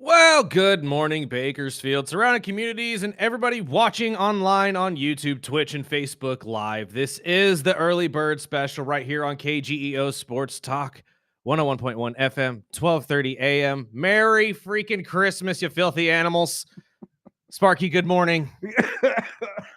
Well, good morning, Bakersfield, surrounding communities, and everybody watching online on YouTube, Twitch, and Facebook Live. This is the Early Bird Special right here on KGEO Sports Talk, 101.1 FM, 12:30 a.m. Merry freaking Christmas, you filthy animals. Sparky, good morning.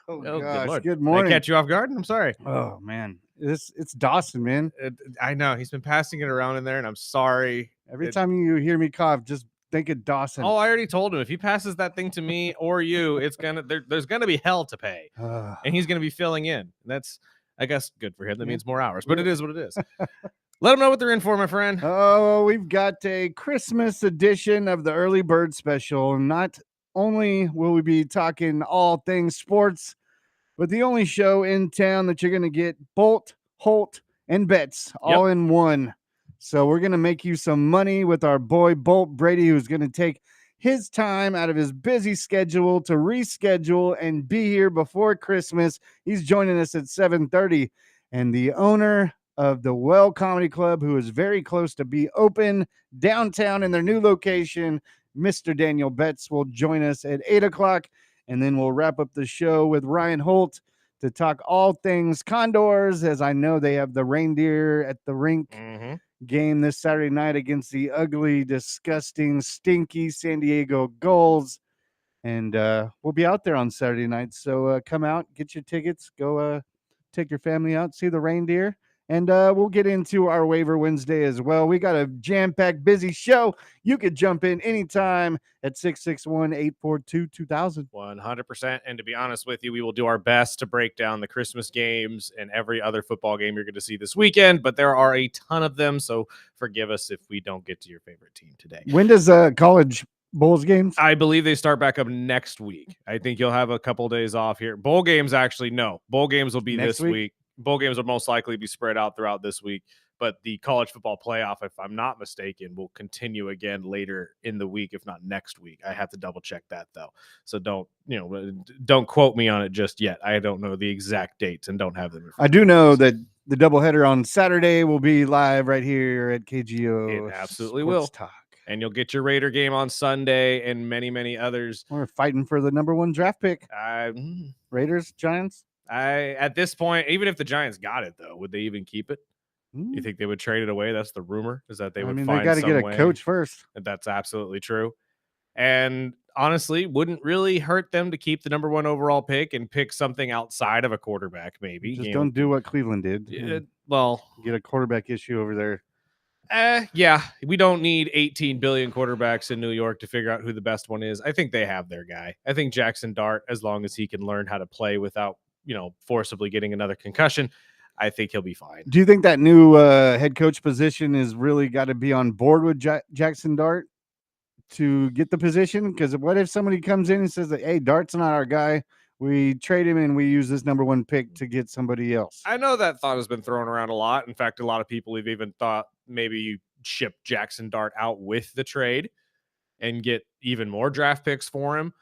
Oh Good gosh, Lord. good Did I morning. catch you off guard? I'm sorry. Oh man, it's Dawson, man. I know. He's been passing it around in there, and I'm sorry. Every time you hear me cough, just think of Dawson. Oh, I already told him if he passes that thing to me or you, it's there's gonna be hell to pay, and he's gonna be filling in. That's, I guess, good for him. That means more hours, but it is what it is. Let them know what they're in for, my friend. Oh, we've got a Christmas edition of the Early Bird Special. Not only will we be talking all things sports, but the only show in town that you're going to get Bolt, Holt, and Betts all in one. So we're going to make you some money with our boy Bolt Brady, who's going to take his time out of his busy schedule to reschedule and be here before Christmas. He's joining us at 7:30, and the owner of the Well Comedy Club, who is very close to be open downtown in their new location, Mr. Daniel Betts, will join us at 8 o'clock. And then we'll wrap up the show with Ryan Holt to talk all things Condors, as I know they have the reindeer at the rink game this Saturday night against the ugly, disgusting, stinky San Diego Gulls. And we'll be out there on Saturday night. So come out, get your tickets, go take your family out, see the reindeer. And we'll get into our waiver Wednesday as well. We got a jam-packed, busy show. You could jump in anytime at 661-842-2000. 100%. And to be honest with you, we will do our best to break down the Christmas games and every other football game you're going to see this weekend. But there are a ton of them, so forgive us if we don't get to your favorite team today. When does college Bulls games? I believe they start back up next week. I think you'll have a couple days off here. Bowl games, actually, no. Bowl games will be Next this week. Bowl games will most likely be spread out throughout this week. But the college football playoff, if I'm not mistaken, will continue again later in the week, if not next week. I have to double check that though. So don't quote me on it just yet. I don't know the exact dates and don't have them. I do know that the doubleheader on Saturday will be live right here at KGO. It absolutely Sports will. Talk. And you'll get your Raider game on Sunday and many, many others. We're fighting for the number one draft pick. Raiders, Giants. At this point, even if the Giants got it, though, would they even keep it? You think they would trade it away? That's the rumor, is that they would find they got to get a coach first. That's absolutely true. And honestly, wouldn't really hurt them to keep the number one overall pick and pick something outside of a quarterback, maybe. Just don't do what Cleveland did. Get a quarterback issue over there. Yeah, we don't need 18 billion quarterbacks in New York to figure out who the best one is. I think they have their guy. I think Jackson Dart, as long as he can learn how to play without, forcibly getting another concussion, I think he'll be fine. Do you think that new head coach position is really got to be on board with Jackson Dart to get the position? Because what if somebody comes in and says that, hey, Dart's not our guy, we trade him and we use this number one pick to get somebody else? I know that thought has been thrown around a lot. In fact, a lot of people have even thought maybe you ship Jackson Dart out with the trade and get even more draft picks for him.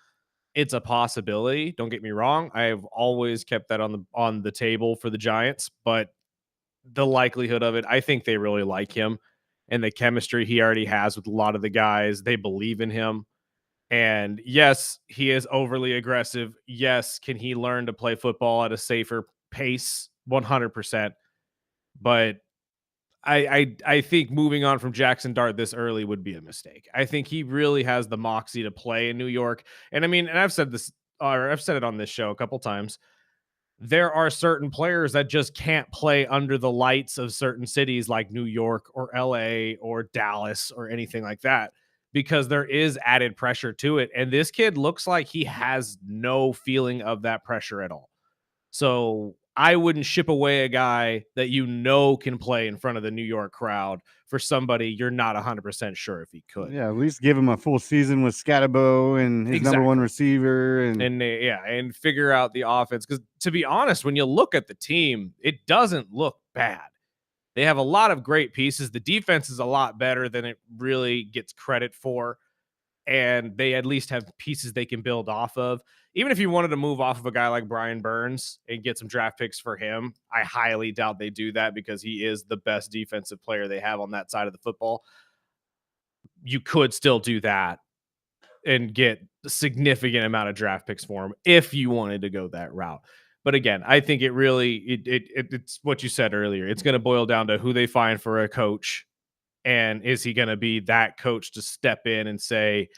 It's a possibility. Don't get me wrong. I have always kept that on the table for the Giants, but the likelihood of it, I think they really like him and the chemistry he already has with a lot of the guys. They believe in him. And yes, he is overly aggressive. Yes, can he learn to play football at a safer pace? 100%. But I think moving on from Jackson Dart this early would be a mistake. I think he really has the moxie to play in New York. And I mean, and I've said this, or I've said it on this show a couple times. There are certain players that just can't play under the lights of certain cities like New York or LA or Dallas or anything like that, because there is added pressure to it. And this kid looks like he has no feeling of that pressure at all. So I wouldn't ship away a guy that can play in front of the New York crowd for somebody you're not 100% sure if he could. Yeah, at least give him a full season with Scatabo and his number one receiver. And figure out the offense. Because to be honest, when you look at the team, it doesn't look bad. They have a lot of great pieces. The defense is a lot better than it really gets credit for. And they at least have pieces they can build off of. Even if you wanted to move off of a guy like Brian Burns and get some draft picks for him, I highly doubt they do that because he is the best defensive player they have on that side of the football. You could still do that and get a significant amount of draft picks for him if you wanted to go that route. But again, I think it's what you said earlier. It's going to boil down to who they find for a coach, and is he going to be that coach to step in and say,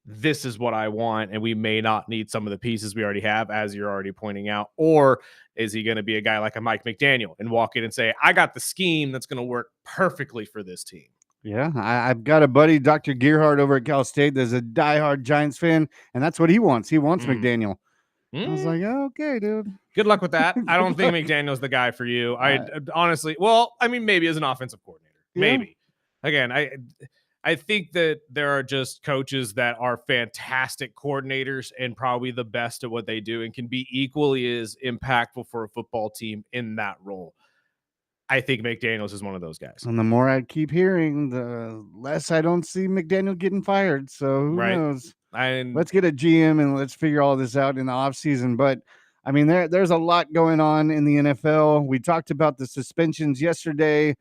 this is what I want, and we may not need some of the pieces we already have, as you're already pointing out, or is he going to be a guy like a Mike McDaniel and walk in and say, I got the scheme that's going to work perfectly for this team? Yeah, I've got a buddy, Dr. Gearhart, over at Cal State. There's a diehard Giants fan, and that's what he wants. He wants McDaniel. I was like, oh, okay, dude. Good luck with that. I don't think McDaniel's the guy for you. I honestly, well, I mean, maybe as an offensive coordinator, maybe. Again, I think that there are just coaches that are fantastic coordinators and probably the best at what they do and can be equally as impactful for a football team in that role. I think McDaniels is one of those guys. And the more I keep hearing, the less I don't see McDaniel getting fired. So who knows? Let's get a GM and let's figure all this out in the offseason. But I mean, there's a lot going on in the NFL. We talked about the suspensions yesterday.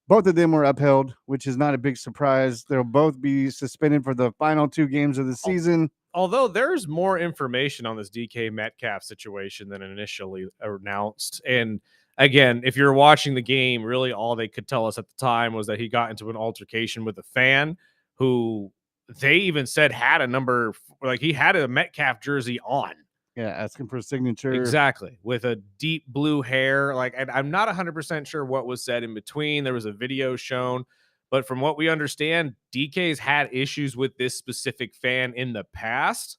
Both of them were upheld, which is not a big surprise. They'll both be suspended for the final 2 games of the season. Although there's more information on this DK Metcalf situation than initially announced. And again, if you're watching the game, really all they could tell us at the time was that he got into an altercation with a fan who they even said had a number, like he had a Metcalf jersey on. Yeah, asking for a signature. Exactly. With a deep blue hair. Like, and I'm not 100% sure what was said in between. There was a video shown. But from what we understand, DK's had issues with this specific fan in the past.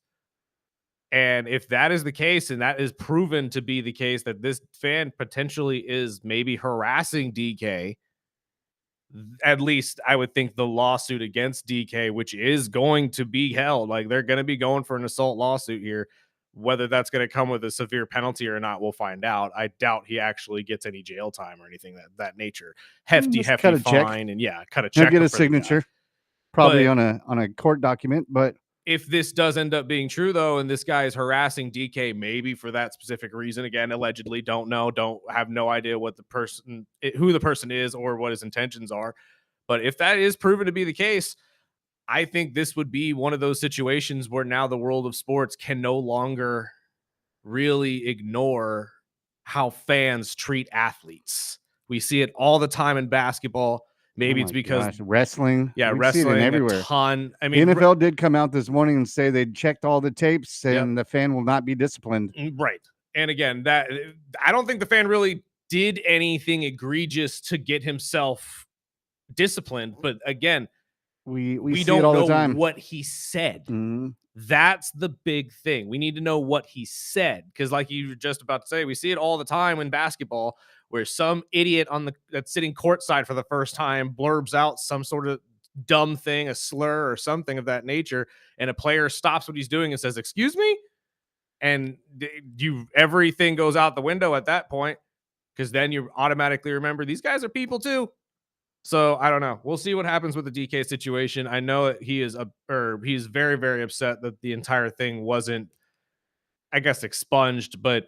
And if that is the case, and that is proven to be the case, that this fan potentially is maybe harassing DK, at least I would think the lawsuit against DK, which is going to be held, like they're going to be going for an assault lawsuit here. Whether that's going to come with a severe penalty or not, we'll find out. I doubt he actually gets any jail time or anything that nature. Hefty fine, and cut a check. He'll get a signature, probably on a court document. But if this does end up being true, though, and this guy is harassing DK, maybe for that specific reason, again, allegedly, don't have no idea what who the person is or what his intentions are. But if that is proven to be the case, I think this would be one of those situations where now the world of sports can no longer really ignore how fans treat athletes. We see it all the time in basketball. Maybe it's because wrestling. Yeah, wrestling everywhere. A ton. I mean, the NFL did come out this morning and say they'd checked all the tapes and the fan will not be disciplined. Right. And again, that I don't think the fan really did anything egregious to get himself disciplined. But again, we don't know what he said. Mm-hmm. That's the big thing. We need to know what he said, because like you were just about to say, we see it all the time in basketball where some idiot that's sitting courtside for the first time blurbs out some sort of dumb thing, a slur or something of that nature, and a player stops what he's doing and says, "Excuse me," and everything goes out the window at that point, because then you automatically remember these guys are people too. So I don't know. We'll see what happens with the DK situation. I know he's very, very upset that the entire thing wasn't, I guess, expunged. But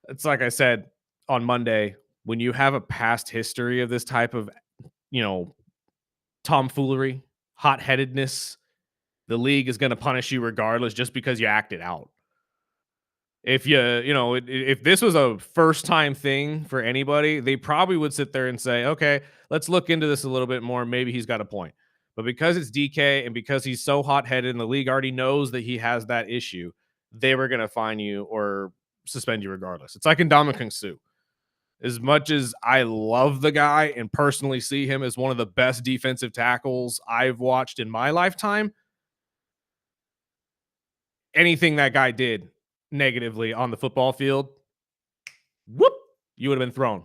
it's like I said on Monday, when you have a past history of this type of, tomfoolery, hot-headedness, the league is going to punish you regardless just because you acted out. If if this was a first time thing for anybody, they probably would sit there and say, okay, let's look into this a little bit more. Maybe he's got a point. But because it's DK and because he's so hot headed and the league already knows that he has that issue, they were going to fine you or suspend you regardless. It's like Ndamukong Suh. As much as I love the guy and personally see him as one of the best defensive tackles I've watched in my lifetime, anything that guy did negatively on the football field, whoop, you would have been thrown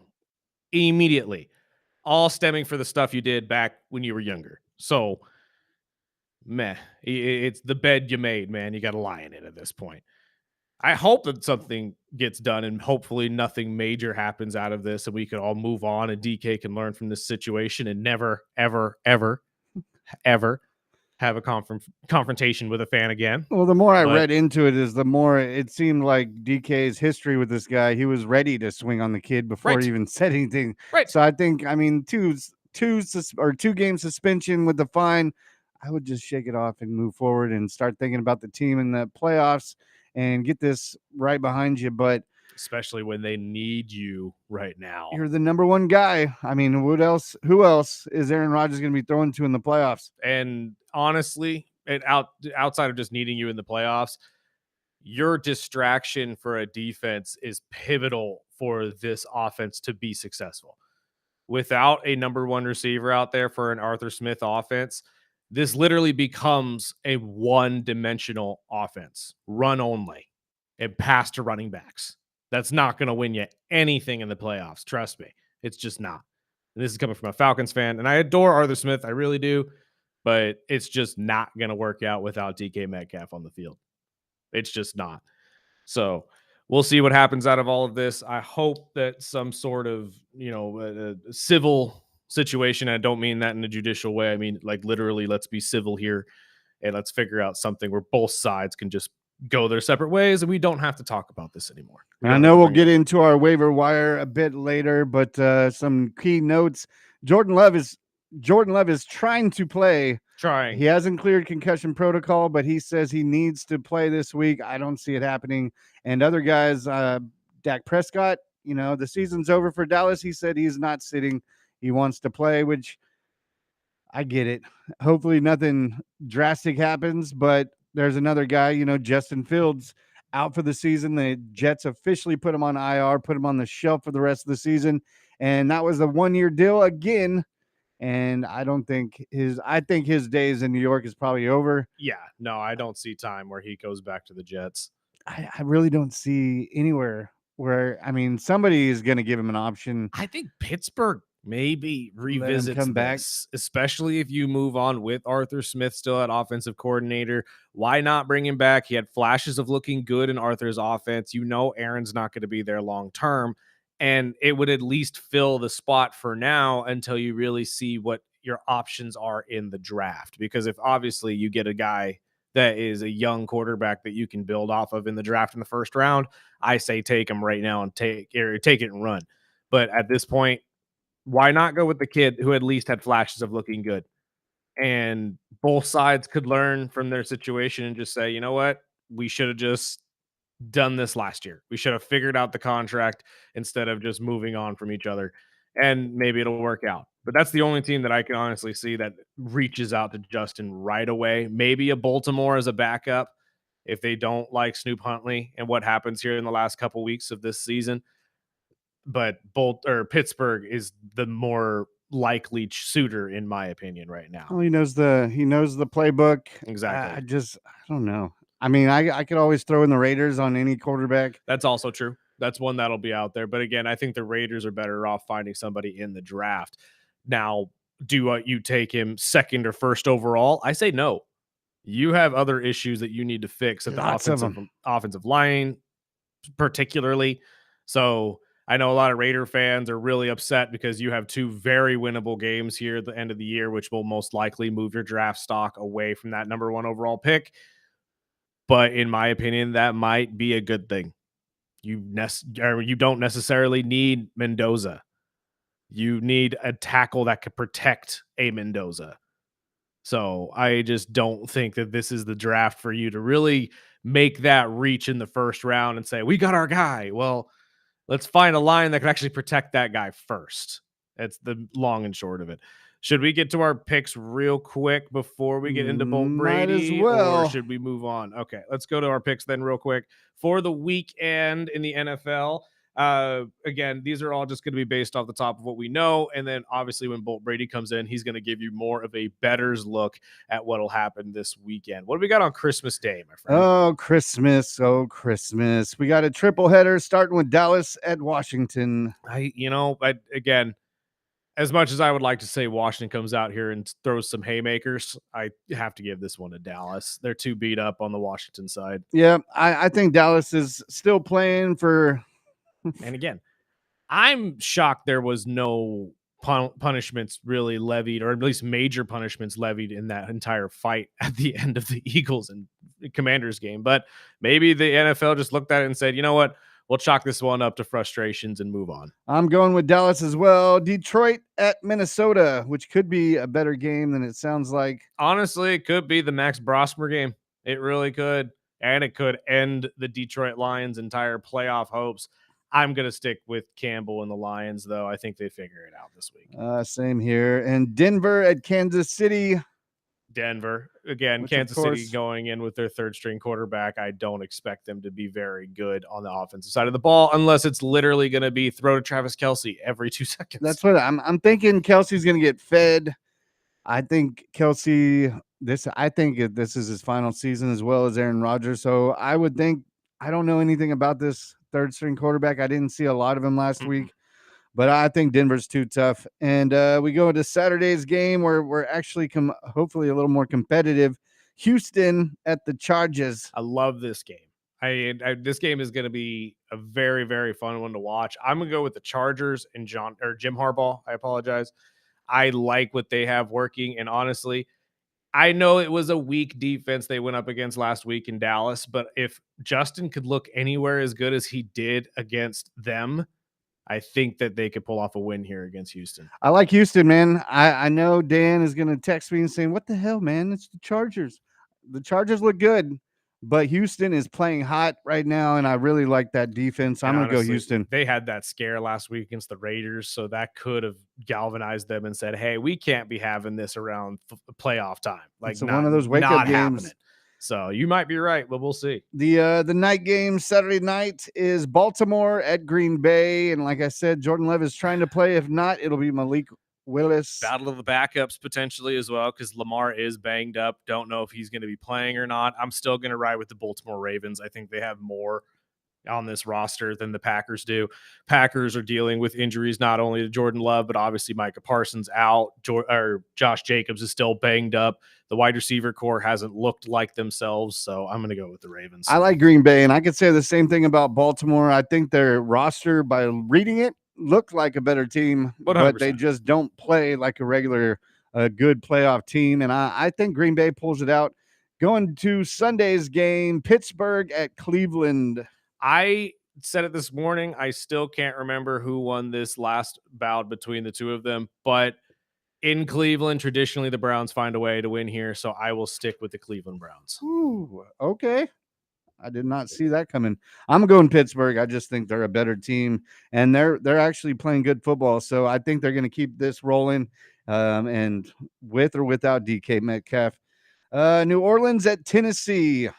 immediately, all stemming for the stuff you did back when you were younger. So it's the bed you made, man. You got to lie in it at this point. I hope that something gets done and hopefully nothing major happens out of this and we can all move on and DK can learn from this situation and never, ever, ever, ever have a confrontation with a fan again. Well, the more I read into it, is the more it seemed like DK's history with this guy. He was ready to swing on the kid before he even said anything. Right. So I think, 2 game suspension with the fine. I would just shake it off and move forward and start thinking about the team in the playoffs and get this right behind you. But especially when they need you right now. you're the number one guy. I mean, what else? Who else is Aaron Rodgers going to be throwing to in the playoffs? And honestly, outside of just needing you in the playoffs, your distraction for a defense is pivotal for this offense to be successful. Without a number one receiver out there for an Arthur Smith offense, this literally becomes a one-dimensional offense, run only, and pass to running backs. That's not going to win you anything in the playoffs. Trust me. It's just not. And this is coming from a Falcons fan, and I adore Arthur Smith. I really do. But it's just not going to work out without DK Metcalf on the field. It's just not. So we'll see what happens out of all of this. I hope that some sort of, civil situation. I don't mean that in a judicial way. I mean, like, literally, let's be civil here and let's figure out something where both sides can just go their separate ways and we don't have to talk about this anymore. And I know we'll get into our waiver wire a bit later, but some key notes. Jordan Love is trying to play. He hasn't cleared concussion protocol, but he says he needs to play this week. I don't see it happening. And other guys, Dak Prescott, the season's over for Dallas. He said he's not sitting. He wants to play, which I get it. Hopefully nothing drastic happens, but there's another guy, Justin Fields, out for the season. The Jets officially put him on IR, put him on the shelf for the rest of the season. And that was a 1-year deal again. And I think his days in New York is probably over. Yeah, no, I don't see time where he goes back to the Jets. I really don't see anywhere where, somebody is going to give him an option. I think Pittsburgh maybe revisits this, especially if you move on with Arthur Smith still at offensive coordinator. Why not bring him back? He had flashes of looking good in Arthur's offense. Aaron's not going to be there long term, and it would at least fill the spot for now until you really see what your options are in the draft. Because if obviously you get a guy that is a young quarterback that you can build off of in the draft in the first round, I say take him right now and take it and run. But at this point, why not go with the kid who at least had flashes of looking good? And both sides could learn from their situation and just say, you know what? We should have just done this last year. We should have figured out the contract instead of just moving on from each other. And maybe it'll work out. But that's the only team that I can honestly see that reaches out to Justin right away. Maybe a Baltimore as a backup if they don't like Snoop Huntley and what happens here in the last couple weeks of this season. But Pittsburgh is the more likely suitor in my opinion right now. Well, he knows the playbook. Exactly. I don't know. I could always throw in the Raiders on any quarterback. That's also true. That's one that'll be out there. But again, I think the Raiders are better off finding somebody in the draft. Now, do you take him second or first overall? I say no. You have other issues that you need to fix at the offensive line, particularly. So I know a lot of Raider fans are really upset because you have two very winnable games here at the end of the year, which will most likely move your draft stock away from that number one overall pick. But in my opinion, that might be a good thing. You don't necessarily need Mendoza. You need a tackle that could protect a Mendoza. So I just don't think that this is the draft for you to really make that reach in the first round and say, we got our guy. Well, let's find a line that can actually protect that guy first. That's the long and short of it. Should we get to our picks real quick before we get into Bolt Brady? Might as well. Or should we move on? Okay, let's go to our picks then real quick. For the weekend in the NFL, again, these are all just going to be based off the top of what we know. And then obviously when Bolt Brady comes in, he's going to give you more of a better's look at what will happen this weekend. What do we got on Christmas Day, my friend? Oh, Christmas. We got a triple header starting with Dallas at Washington. Again, as much as I would like to say Washington comes out here and throws some haymakers, I have to give this one to Dallas. They're too beat up on the Washington side. Yeah, I think Dallas is still playing for. And again, I'm shocked there was no punishments really levied, or at least major punishments levied in that entire fight at the end of the Eagles and Commanders game. But maybe the NFL just looked at it and said, you know what? we'll chalk this one up to frustrations and move on. I'm going with Dallas as well. Detroit at Minnesota, which could be a better game than it sounds like. Honestly, it could be the Max Brosmer game. It really could. And it could end the Detroit Lions' entire playoff hopes. I'm going to stick with Campbell and the Lions, though. I think they figure it out this week. Same here. And Denver at Kansas City. Denver. Again, Which, Kansas City going in with their third string quarterback. I don't expect them to be very good on the offensive side of the ball unless it's literally going to be throw to Travis Kelce every 2 seconds. That's what I'm thinking. Kelce's going to get fed. I think Kelce, I think this is his final season as well as Aaron Rodgers. So I would think, I don't know anything about this third string quarterback. I didn't see a lot of him last week, but I think Denver's too tough. And we go into Saturday's game where we're actually hopefully a little more competitive. Houston at the Chargers. I love this game. This game is going to be a very, very fun one to watch. I'm going to go with the Chargers and Jim Harbaugh. I apologize. I like what they have working. And honestly, I know it was a weak defense they went up against last week in Dallas, but if Justin could look anywhere as good as he did against them, I think that they could pull off a win here against Houston. I like Houston, man. I know Dan is going to text me and saying, what the hell, man? It's the Chargers. The Chargers look good, but Houston is playing hot right now, and I really like that defense. I'm going to go Houston. They had that scare last week against the Raiders, so that could have galvanized them and said, hey, we can't be having this around playoff time. Like, it's one of those wake-up games. Happening. So you might be right, but we'll see. The night game Saturday night is Baltimore at Green Bay, and like I said, Jordan Love is trying to play. If not, it'll be Malik Willis. Battle of the backups potentially as well, because Lamar is banged up. Don't know if he's going to be playing or not. I'm still going to ride with the Baltimore Ravens. I think they have more on this roster than the Packers do. Packers are dealing with injuries not only to Jordan Love, but obviously Micah Parsons out. Josh Jacobs is still banged up. The wide receiver core hasn't looked like themselves, so I'm going to go with the Ravens. I like Green Bay, and I could say the same thing about Baltimore. I think their roster, by reading it, looked like a better team, 100%. But they just don't play like a regular good playoff team, and I think Green Bay pulls it out. Going to Sunday's game, Pittsburgh at Cleveland. I said it this morning. I still can't remember who won this last bout between the two of them, but in Cleveland, traditionally the Browns find a way to win here, so I will stick with the Cleveland Browns. Ooh, okay. I did not see that coming. I'm going Pittsburgh. I just think they're a better team, and they're actually playing good football. So I think they're going to keep this rolling, and with or without DK Metcalf. New Orleans at Tennessee.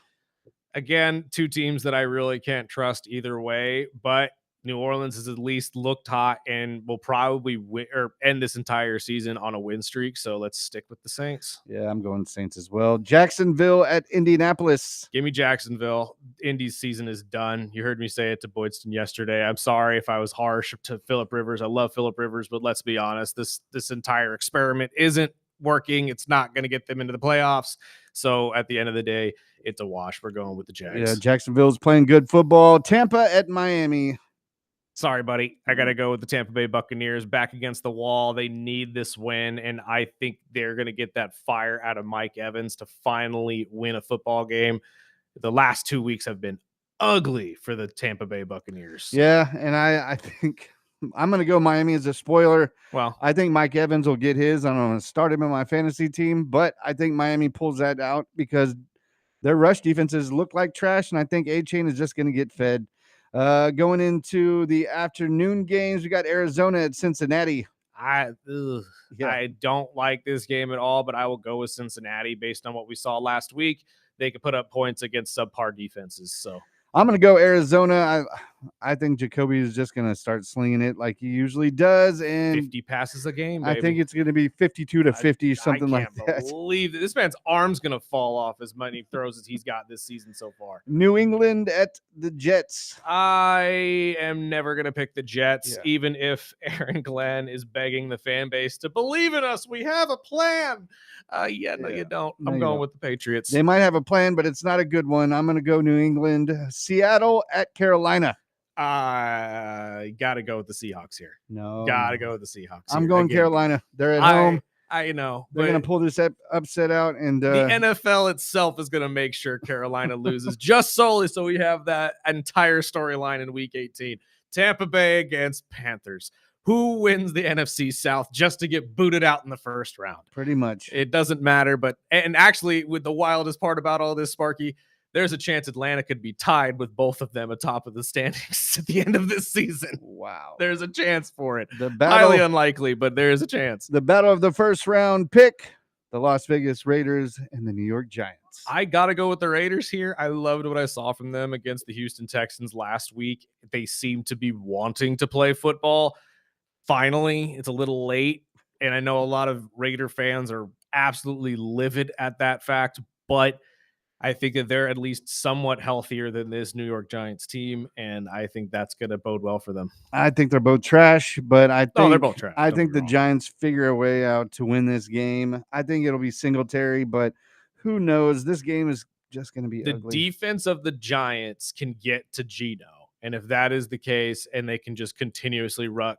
Again, two teams that I really can't trust either way, but New Orleans has at least looked hot and will probably win or end this entire season on a win streak. So let's stick with the Saints. Yeah, I'm going Saints as well. Jacksonville at Indianapolis. Give me Jacksonville. Indy's season is done. You heard me say it to Boydston yesterday. I'm sorry if I was harsh to Phillip Rivers. I love Phillip Rivers, but let's be honest. This entire experiment isn't working. It's not going to get them into the playoffs. So at the end of the day, it's a wash. We're going with the Jags. Yeah, Jacksonville's playing good football. Tampa at Miami. Sorry, buddy. I got to go with the Tampa Bay Buccaneers back against the wall. They need this win, and I think they're going to get that fire out of Mike Evans to finally win a football game. The last 2 weeks have been ugly for the Tampa Bay Buccaneers. Yeah, and I think I'm going to go Miami as a spoiler. Well, I think Mike Evans will get his. I'm going to start him in my fantasy team, but I think Miami pulls that out because their rush defenses look like trash, and I think A-Chain is just going to get fed. Going into the afternoon games, we got Arizona at Cincinnati. I don't like this game at all, but I will go with Cincinnati based on what we saw last week. They could put up points against subpar defenses. So I'm going to go Arizona. I think Jacoby is just going to start slinging it like he usually does. And 50 passes a game, baby. I think it's going to be 52 to 50, something like that. I can't believe that this man's arm's going to fall off as many throws as he's got this season so far. New England at the Jets. I am never going to pick the Jets, even if Aaron Glenn is begging the fan base to believe in us. We have a plan. No, you don't. I'm going with the Patriots. They might have a plan, but it's not a good one. I'm going to go New England. Seattle at Carolina. I got to go with the Seahawks here. No. Got to go with the Seahawks. I'm going Carolina. They're at home. I know. They're going to pull this upset out. And the NFL itself is going to make sure Carolina loses just solely so we have that entire storyline in Week 18. Tampa Bay against Panthers. Who wins the NFC South just to get booted out in the first round? Pretty much. It doesn't matter. And actually, with the wildest part about all this, Sparky, there's a chance Atlanta could be tied with both of them atop of the standings at the end of this season. Wow. There's a chance for it. The battle, highly unlikely, but there is a chance. The battle of the first round pick, the Las Vegas Raiders and the New York Giants. I got to go with the Raiders here. I loved what I saw from them against the Houston Texans last week. They seem to be wanting to play football. Finally, it's a little late, and I know a lot of Raider fans are absolutely livid at that fact, but I think that they're at least somewhat healthier than this New York Giants team, and I think that's going to bode well for them. I think they're both trash, but I think they're both trash. I think the Giants figure a way out to win this game. I think it'll be Singletary, but who knows? This game is just going to be ugly. The defense of the Giants can get to Geno. And if that is the case, and they can just continuously wreck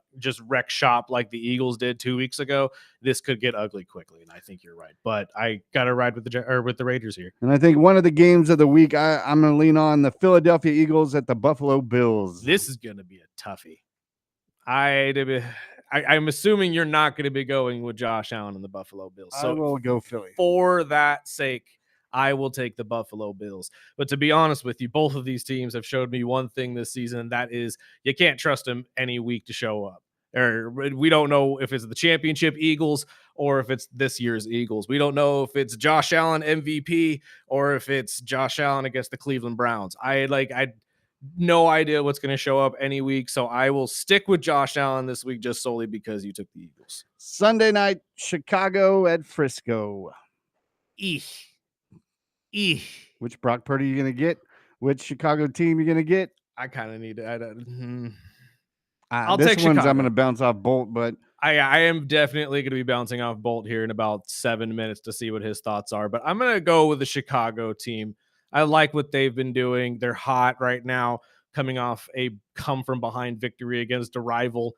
shop like the Eagles did 2 weeks ago, this could get ugly quickly. And I think you're right. But I got to ride with the Raiders here. And I think one of the games of the week, I'm going to lean on the Philadelphia Eagles at the Buffalo Bills. This is going to be a toughie. I'm assuming you're not going to be going with Josh Allen and the Buffalo Bills. So I will go Philly. For that sake, I will take the Buffalo Bills. But to be honest with you, both of these teams have showed me one thing this season, and that is you can't trust them any week to show up. Or we don't know if it's the championship Eagles or if it's this year's Eagles. We don't know if it's Josh Allen MVP or if it's Josh Allen against the Cleveland Browns. I no idea what's going to show up any week, so I will stick with Josh Allen this week just solely because you took the Eagles. Sunday night, Chicago at Frisco. Eesh. Which Brock Purdy are you going to get? Which Chicago team you going to get? I kind of need to. I'll take Chicago. I'm going to bounce off Bolt, but I am definitely going to be bouncing off Bolt here in about 7 minutes to see what his thoughts are. But I'm going to go with the Chicago team. I like what they've been doing. They're hot right now, coming off a come-from-behind victory against a rival.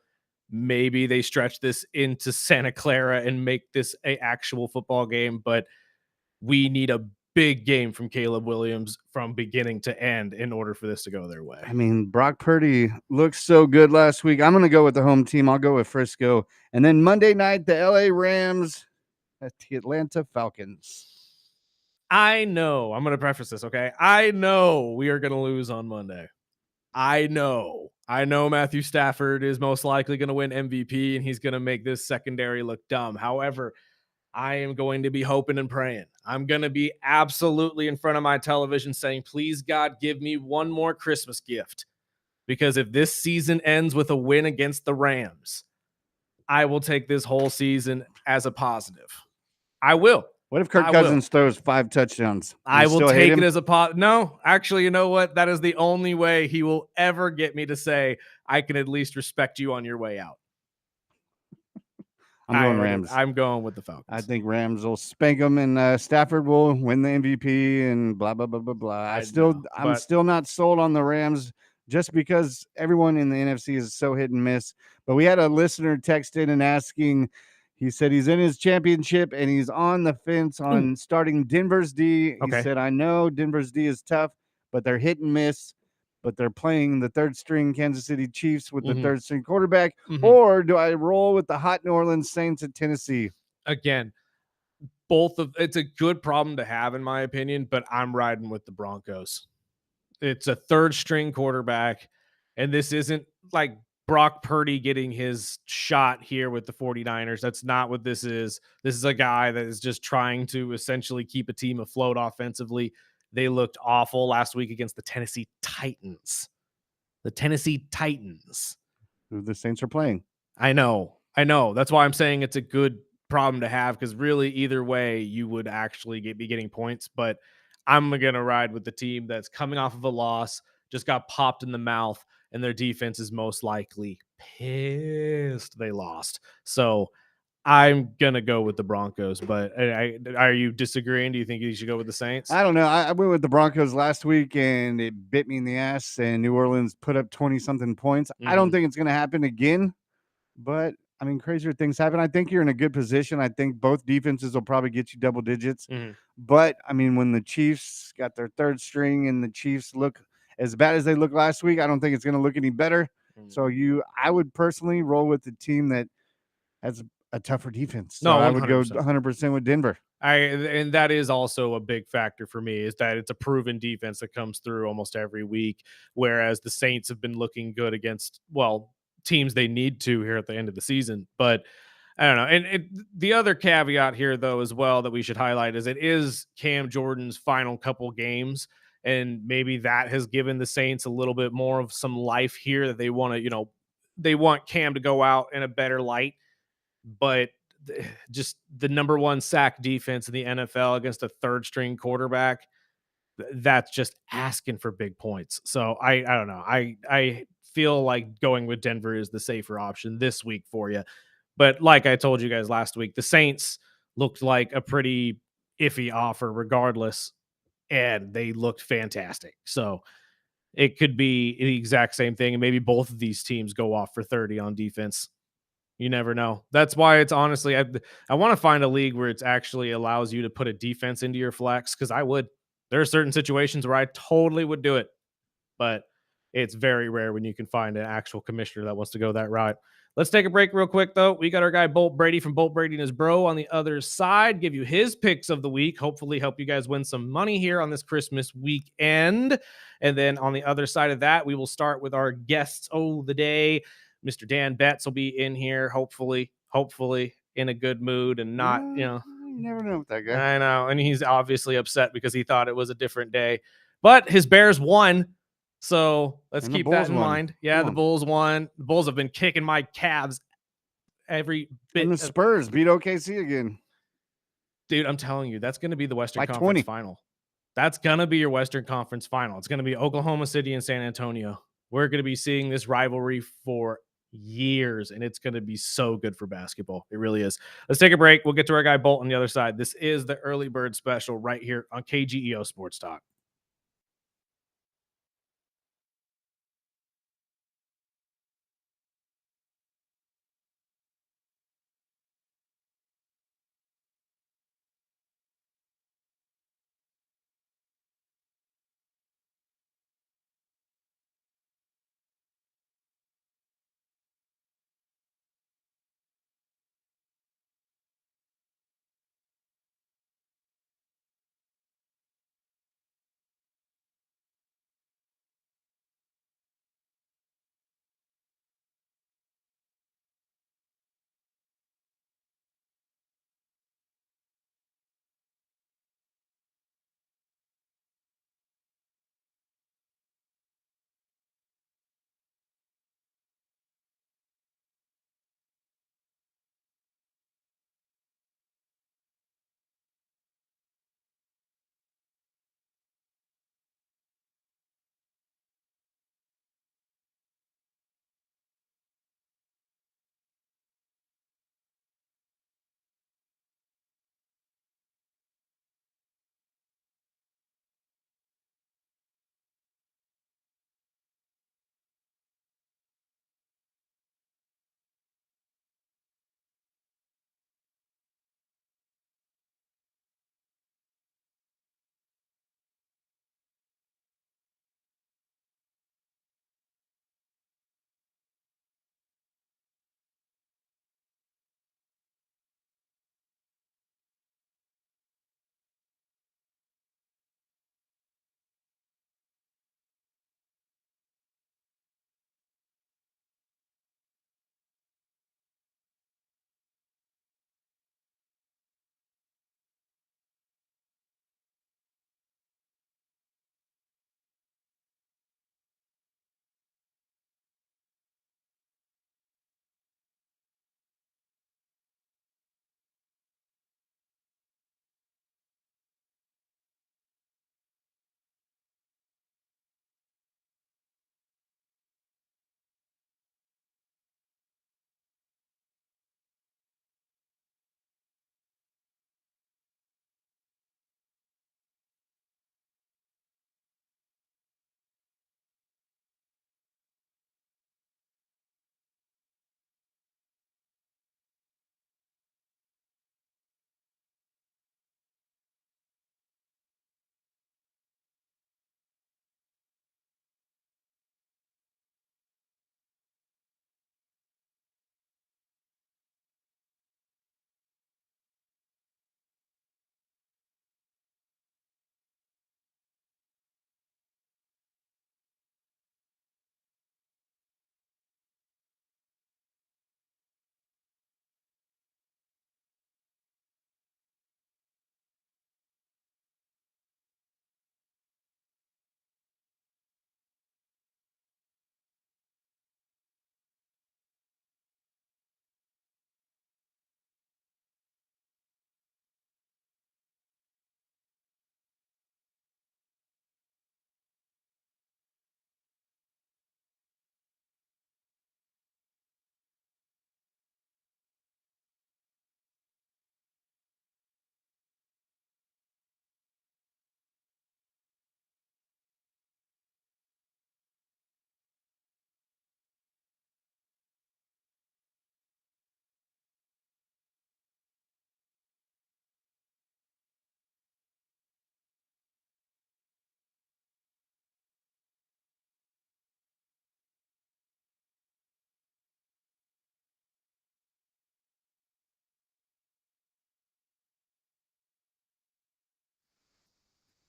Maybe they stretch this into Santa Clara and make this an actual football game, but we need a big game from Caleb Williams from beginning to end in order for this to go their way. I mean, Brock Purdy looked so good last week. I'm going to go with the home team. I'll go with Frisco. And then Monday night, the LA Rams at the Atlanta Falcons. I know. I'm going to preface this, okay? I know we are going to lose on Monday. I know Matthew Stafford is most likely going to win MVP, and he's going to make this secondary look dumb. However, I am going to be hoping and praying. I'm going to be absolutely in front of my television saying, please, God, give me one more Christmas gift. Because if this season ends with a win against the Rams, I will take this whole season as a positive. I will. What if Kirk Cousins throws 5 touchdowns? I will take it as a positive. No, actually, you know what? That is the only way he will ever get me to say, I can at least respect you on your way out. I'm going Rams. I'm going with the Falcons. I think Rams will spank them, and Stafford will win the MVP, and blah blah blah blah blah. I'm still not sold on the Rams just because everyone in the NFC is so hit and miss. But we had a listener text in and asking. He said he's in his championship and he's on the fence on starting Denver's D. He said, I know Denver's D is tough, but they're hit and miss. But they're playing the third string Kansas City Chiefs with the third string quarterback. Or do I roll with the hot New Orleans Saints at Tennessee? Again, it's a good problem to have, in my opinion, but I'm riding with the Broncos. It's a third string quarterback, and this isn't like Brock Purdy getting his shot here with the 49ers. That's not what this is. This is a guy that is just trying to essentially keep a team afloat offensively. They looked awful last week against the Tennessee Titans. The Tennessee Titans. Who the Saints are playing. I know. That's why I'm saying it's a good problem to have, because really either way you would actually be getting points. But I'm going to ride with the team that's coming off of a loss, just got popped in the mouth, and their defense is most likely pissed they lost. So I'm going to go with the Broncos, but are you disagreeing? Do you think you should go with the Saints? I don't know. I went with the Broncos last week, and it bit me in the ass, and New Orleans put up 20-something points. I don't think it's going to happen again, but I mean, crazier things happen. I think you're in a good position. I think both defenses will probably get you double digits. Mhm. But I mean, when the Chiefs got their third string and the Chiefs look as bad as they looked last week, I don't think it's going to look any better. Mhm. So I would personally roll with the team that has a tougher defense. So No, I would go 100%. 100% with Denver. And that is also a big factor for me is that it's a proven defense that comes through almost every week, whereas the Saints have been looking good against, well, teams they need to here at the end of the season. But I don't know. The other caveat here, though, as well, that we should highlight is it is Cam Jordan's final couple games. And maybe that has given the Saints a little bit more of some life here that they want to, they want Cam to go out in a better light. But just the number one sack defense in the NFL against a third string quarterback, that's just asking for big points. So I don't know. I feel like going with Denver is the safer option this week for you. But like I told you guys last week, the Saints looked like a pretty iffy offer regardless, and they looked fantastic. So it could be the exact same thing, and maybe both of these teams go off for 30 on defense. You never know. That's why it's honestly, I want to find a league where it's actually allows you to put a defense into your flex, because I would. There are certain situations where I totally would do it, but it's very rare when you can find an actual commissioner that wants to go that route. Let's take a break real quick, though. We got our guy Bolt Brady from Bolt Brady and his bro on the other side, give you his picks of the week, hopefully help you guys win some money here on this Christmas weekend. And then on the other side of that, we will start with our guests of the day. Mr. Dan Betts will be in here, hopefully in a good mood and not, You never know with that guy. I know. And he's obviously upset because he thought it was a different day, but his Bears won. So let's And the keep that Bulls in won. mind. Yeah, Come the on. Bulls won. The Bulls have been kicking my calves every bit And the of, Spurs beat OKC again dude. I'm telling you, that's going to be the Western by Conference 20. final. That's going to be your Western Conference final. It's going to be Oklahoma City and San Antonio. We're going to be seeing this rivalry for years, and it's going to be so good for basketball. It really is. Let's take a break. We'll get to our guy Bolt on the other side. This is the early bird special right here on KGEO Sports Talk.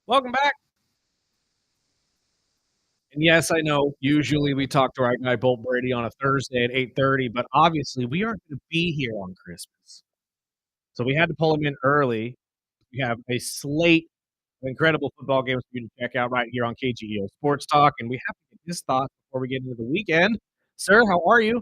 Welcome back. And yes, I know usually we talk to our guy Bolt Brady on a Thursday at 8:30, but obviously we aren't going to be here on Christmas. So we had to pull him in early. We have a slate of incredible football games for you to check out right here on KGEO Sports Talk, and we have to get his thoughts before we get into the weekend. Sir, how are you?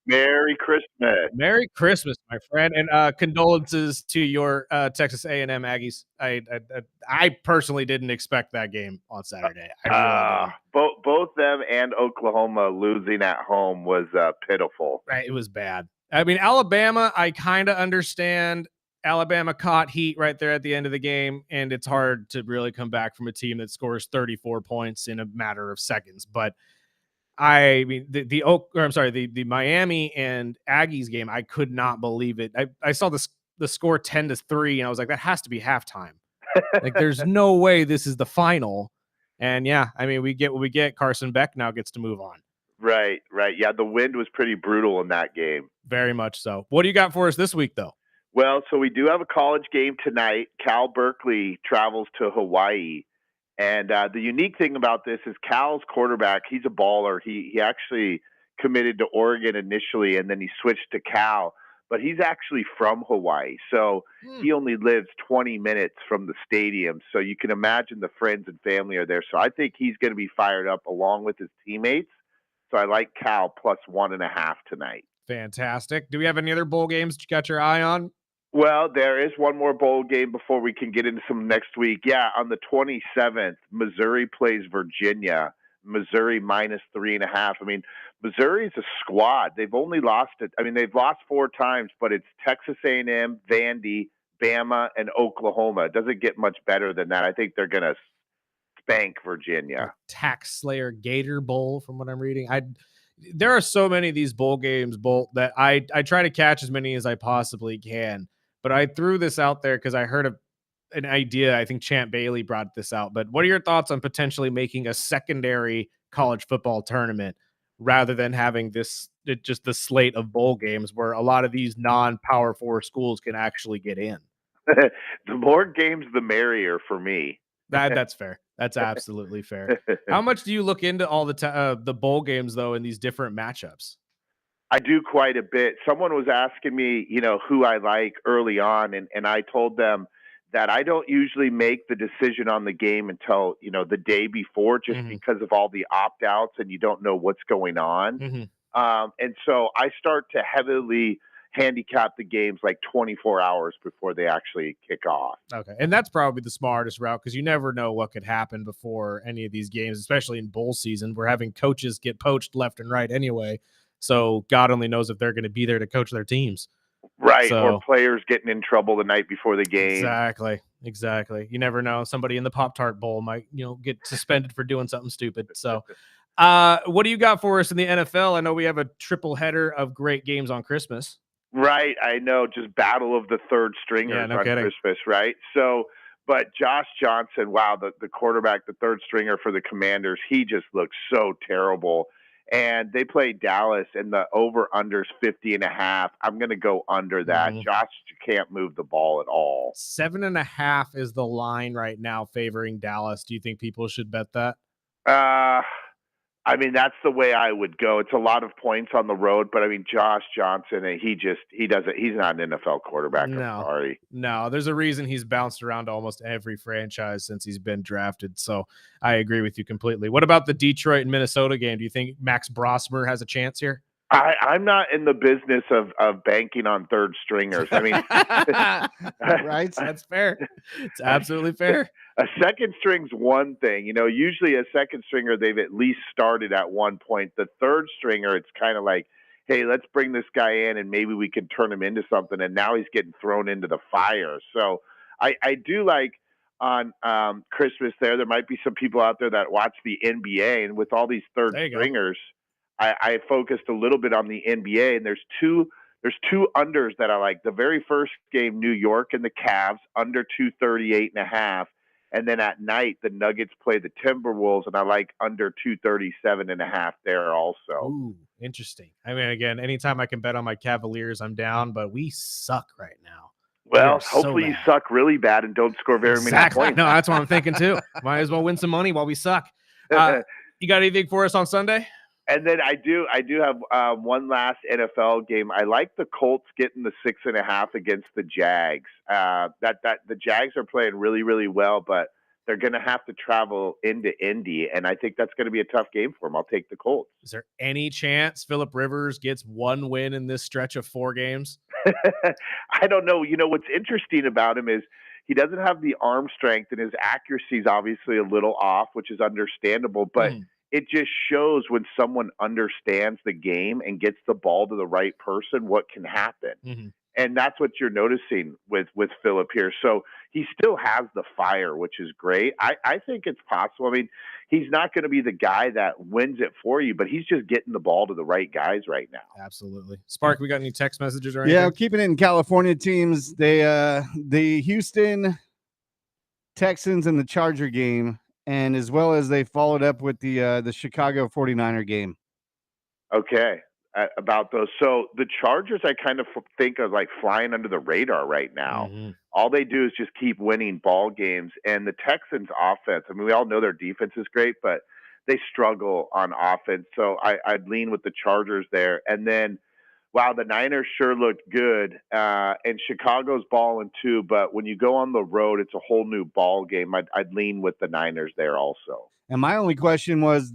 Merry Christmas. Merry Christmas, my friend, and condolences to your Texas A&M Aggies. I personally didn't expect that game on Saturday. I really didn't. Both them and Oklahoma losing at home was pitiful. Right, it was bad. I mean, Alabama, I kind of understand. Alabama caught heat right there at the end of the game, and it's hard to really come back from a team that scores 34 points in a matter of seconds. But I mean, the Miami and Aggies game, I could not believe it. I saw the score 10-3, and I was like, that has to be halftime. Like, there's no way this is the final. And yeah, I mean, we get what we get. Carson Beck now gets to move on. Right. Yeah, the wind was pretty brutal in that game. Very much so. What do you got for us this week, though? Well, so we do have a college game tonight. Cal Berkeley travels to Hawaii. And the unique thing about this is Cal's quarterback, he's a baller. He actually committed to Oregon initially, and then he switched to Cal. But he's actually from Hawaii. So he only lives 20 minutes from the stadium. So you can imagine the friends and family are there. So I think he's going to be fired up along with his teammates. So I like Cal plus 1.5 tonight. Fantastic. Do we have any other bowl games that you got your eye on? Well, there is one more bowl game before we can get into some next week. Yeah, on the 27th, Missouri plays Virginia. Missouri minus 3.5. I mean, Missouri's a squad. They've only lost it. I mean, they've lost 4 times, but it's Texas A&M, Vandy, Bama, and Oklahoma. It doesn't get much better than that. I think they're going to spank Virginia. Tax Slayer Gator Bowl, from what I'm reading. There are so many of these bowl games, Bolt, that I try to catch as many as I possibly can. But I threw this out there because I heard an idea. I think Champ Bailey brought this out. But what are your thoughts on potentially making a secondary college football tournament rather than having just the slate of bowl games where a lot of these non-Power 4 schools can actually get in? The more games, the merrier for me. That's fair. That's absolutely fair. How much do you look into all the bowl games though in these different matchups? I do quite a bit. Someone was asking me, who I like early on, and I told them that I don't usually make the decision on the game until, the day before, just because of all the opt-outs and you don't know what's going on. And so I start to heavily handicap the games like 24 hours before they actually kick off. Okay. And that's probably the smartest route because you never know what could happen before any of these games, especially in bowl season. We're having coaches get poached left and right anyway. So God only knows if they're going to be there to coach their teams. Right. Or players getting in trouble the night before the game. Exactly. You never know. Somebody in the Pop-Tart Bowl might, get suspended for doing something stupid. So what do you got for us in the NFL? I know we have a triple header of great games on Christmas. Right. I know. Just battle of the third stringers on Christmas. Right. So, but Josh Johnson, wow, the quarterback, the third stringer for the Commanders, he just looks so terrible. And they played Dallas, and the over-under's 50.5. I'm going to go under that. Josh can't move the ball at all. 7.5 is the line right now favoring Dallas. Do you think people should bet that? I mean, that's the way I would go. It's a lot of points on the road, but I mean, Josh Johnson, he's not an NFL quarterback. I'm sorry. No, there's a reason he's bounced around almost every franchise since he's been drafted. So I agree with you completely. What about the Detroit and Minnesota game? Do you think Max Brosmer has a chance here? I'm not in the business of banking on third stringers. I mean, right? That's fair. It's absolutely fair. A second string's one thing. Usually a second stringer, they've at least started at one point. The third stringer, it's kind of like, hey, let's bring this guy in and maybe we can turn him into something. And now he's getting thrown into the fire. So I do like on Christmas there might be some people out there that watch the NBA, and with all these third stringers, I focused a little bit on the NBA, and there's two unders that I like. The very first game, New York and the Cavs, under 238.5. And then at night, the Nuggets play the Timberwolves, and I like under 237.5 there also. Ooh, interesting. I mean, again, anytime I can bet on my Cavaliers, I'm down, but we suck right now. Well, so hopefully you bad. suck really bad and don't score very Exactly. many points. No, that's what I'm thinking too. Might as well win some money while we suck. You got anything for us on Sunday? And then I do have one last NFL game. I like the Colts getting the 6.5 against the Jags. That the Jags are playing really, really well, but they're going to have to travel into Indy, and I think that's going to be a tough game for them. I'll take the Colts. Is there any chance Phillip Rivers gets one win in this stretch of 4 games? I don't know. You know, what's interesting about him is he doesn't have the arm strength, and his accuracy is obviously a little off, which is understandable, but it just shows when someone understands the game and gets the ball to the right person, what can happen. And that's what you're noticing with Phillip here. So he still has the fire, which is great. I think it's possible. I mean, he's not going to be the guy that wins it for you, but he's just getting the ball to the right guys right now. Absolutely. Spark, we got any text messages or anything? Yeah, keeping it in California teams, the Houston Texans and the Charger game, and as well as they followed up with the Chicago 49er game. Okay. About those. So the Chargers, I kind of think of like flying under the radar right now. All they do is just keep winning ball games. And the Texans offense, I mean, we all know their defense is great, but they struggle on offense. So I'd lean with the Chargers there. And then, wow, the Niners sure looked good. And Chicago's balling too, but when you go on the road, it's a whole new ball game. I'd lean with the Niners there also. And my only question was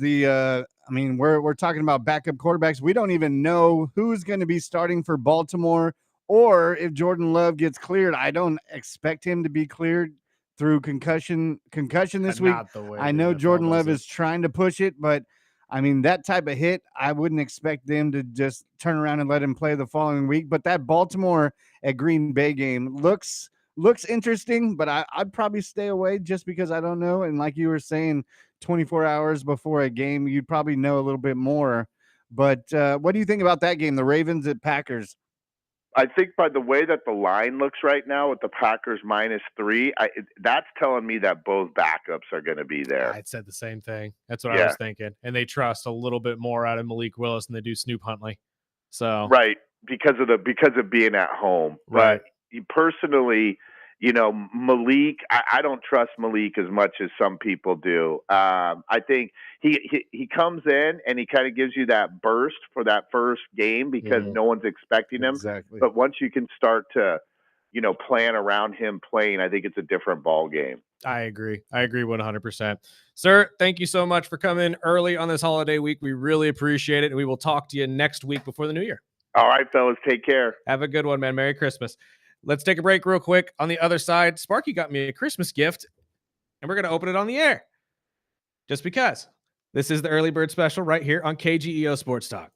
I mean, we're talking about backup quarterbacks. We don't even know who's going to be starting for Baltimore or if Jordan Love gets cleared. I don't expect him to be cleared through concussion this week. I know Jordan Love is trying to push it, but I mean, that type of hit, I wouldn't expect them to just turn around and let him play the following week. But that Baltimore at Green Bay game looks interesting, but I'd probably stay away just because I don't know. And like you were saying, 24 hours before a game, you'd probably know a little bit more. But what do you think about that game, the Ravens at Packers? I think by the way that the line looks right now with the Packers -3, that's telling me that both backups are going to be there. I said the same thing. That's what I was thinking. And they trust a little bit more out of Malik Willis than they do Snoop Huntley. So right, because of being at home. Right. But personally, you know, Malik, I don't trust Malik as much as some people do. I think he comes in and he kind of gives you that burst for that first game because no one's expecting him. Exactly. But once you can start to, you know, plan around him playing, I think it's a different ball game. I agree. I agree 100%. Sir, thank you so much for coming early on this holiday week. We really appreciate it. And we will talk to you next week before the new year. All right, fellas. Take care. Have a good one, man. Merry Christmas. Let's take a break real quick. On the other side, Sparky got me a Christmas gift, and we're going to open it on the air. Just because. This is the Early Bird Special right here on KGEO Sports Talk.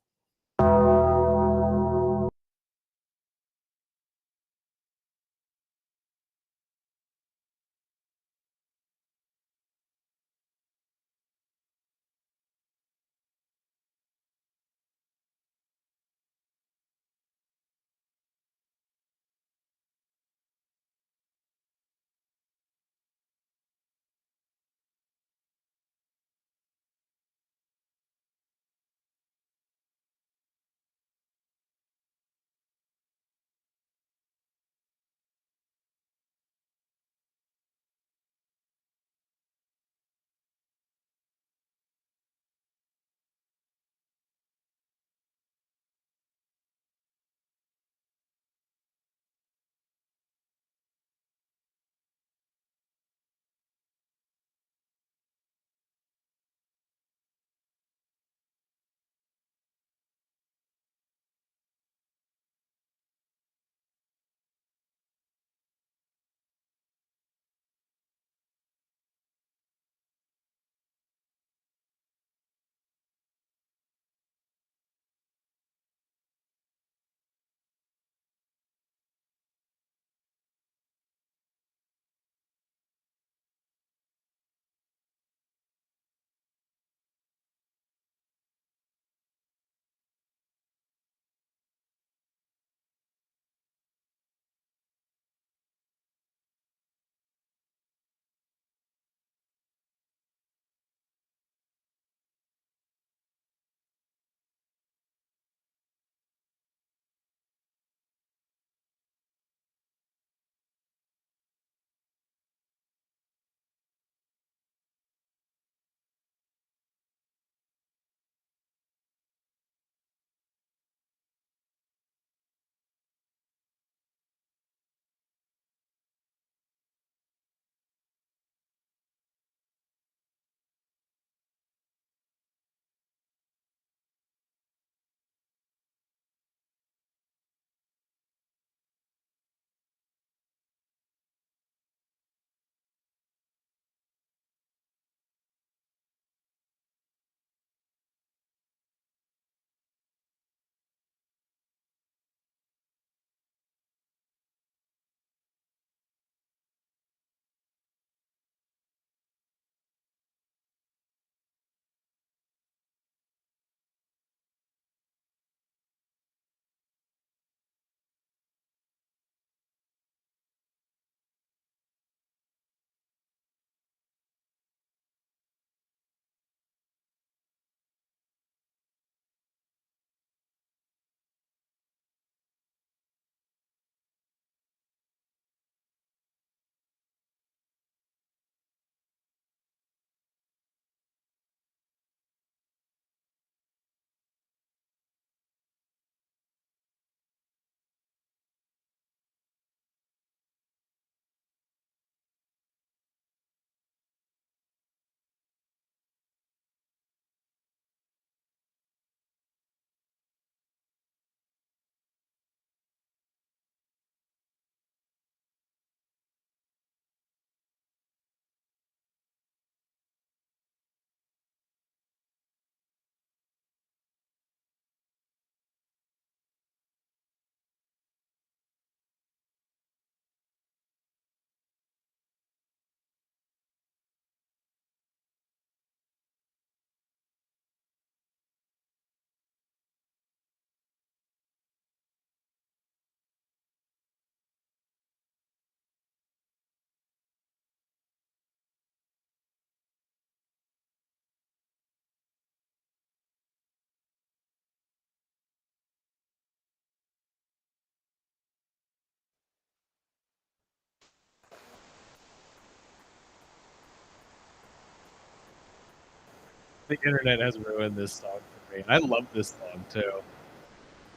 The internet has ruined this song for me. I love this song too.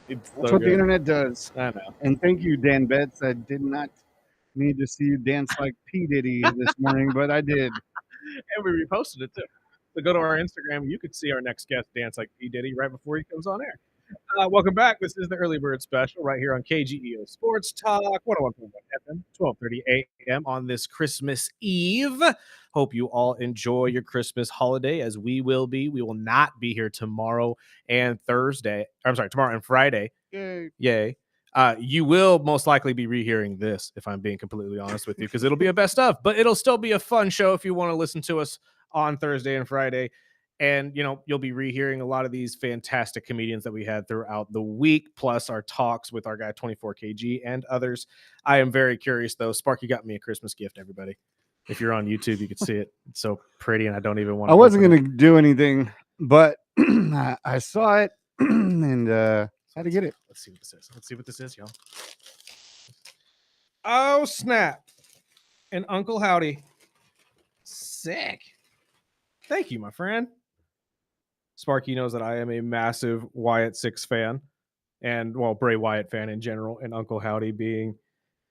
It's That's so what the good. internet does. I know. And thank you, Dan Betts. I did not need to see you dance like P. Diddy this morning, but I did. And we reposted it too. So go to our Instagram. You could see our next guest dance like P. Diddy right before he comes on air. Welcome back. This is the Early Bird Special right here on KGEO Sports Talk, 101.1 FM, 12:30 a.m. on this Christmas Eve. Hope you all enjoy your Christmas holiday as we will be. We will not be here tomorrow and Thursday. I'm sorry, tomorrow and Friday. Yay. Yay. You will most likely be rehearing this, if I'm being completely honest with you, because it'll be a best of, but it'll still be a fun show if you want to listen to us on Thursday and Friday. And, you'll be rehearing a lot of these fantastic comedians that we had throughout the week, plus our talks with our guy 24KG and others. I am very curious, though. Sparky got me a Christmas gift, everybody. If you're on YouTube, you can see it. It's so pretty, and I don't even want to. I wasn't going to do anything, but I saw it and had to get it. Let's see what this is. Let's see what this is, y'all. Oh, snap. And Uncle Howdy. Sick. Thank you, my friend. Sparky knows that I am a massive Wyatt Six fan, and Bray Wyatt fan in general, and Uncle Howdy being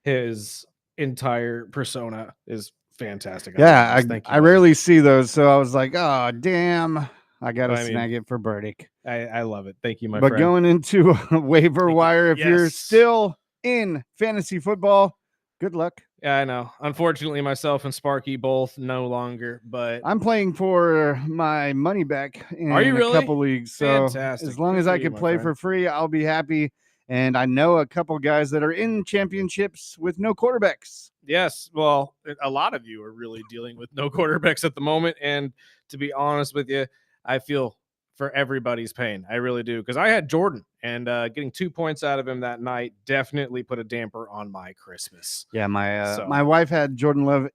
his entire persona is fantastic. Yeah, Thank you, I rarely see those, so I was like, oh, damn. I got to snag it for Burdick. I love it. Thank you, my friend. But going into waiver wire, if you're still in fantasy football, good luck. Yeah, I know. Unfortunately, myself and Sparky both no longer, but I'm playing for my money back in Are you really? a couple leagues. So Fantastic. as long as I can play for free, I'll be happy. And I know a couple guys that are in championships with no quarterbacks. Yes. Well, a lot of you are really dealing with no quarterbacks at the moment. And to be honest with you, I feel for everybody's pain. I really do. Because I had Jordan, and getting 2 points out of him that night definitely put a damper on my Christmas. Yeah, my wife had Jordan Love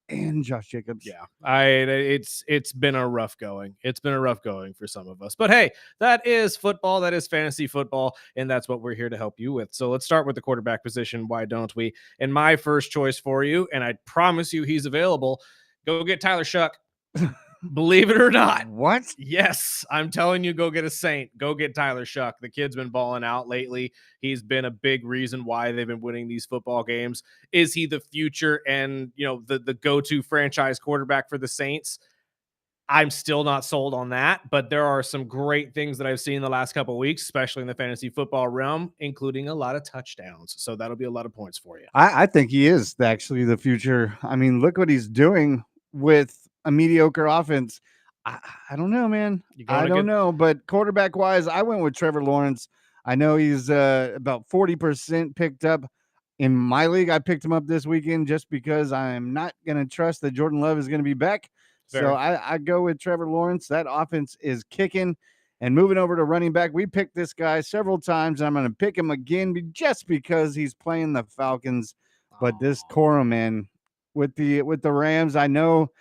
and Josh Jacobs. Yeah, it's been a rough going. It's been a rough going for some of us. But hey, that is football. That is fantasy football, and that's what we're here to help you with. So let's start with the quarterback position. Why don't we? And my first choice for you, and I promise you he's available. Go get Tyler Shuck. Believe it or not. What? Yes, I'm telling you, go get a Saint. Go get Tyler Shuck. The kid's been balling out lately. He's been a big reason why they've been winning these football games. Is he the future and, the go-to franchise quarterback for the Saints? I'm still not sold on that, but there are some great things that I've seen the last couple of weeks, especially in the fantasy football realm, including a lot of touchdowns. So that'll be a lot of points for you. I think he is actually the future. I mean, look what he's doing with a mediocre offense. I don't know, man. I don't know. But quarterback wise, I went with Trevor Lawrence. I know he's about 40% picked up. In my league, I picked him up this weekend just because I'm not going to trust that Jordan Love is going to be back. So I go with Trevor Lawrence. That offense is kicking. And moving over to running back, we picked this guy several times, and I'm going to pick him again just because he's playing the Falcons. But this Corum, man, with the Rams, I know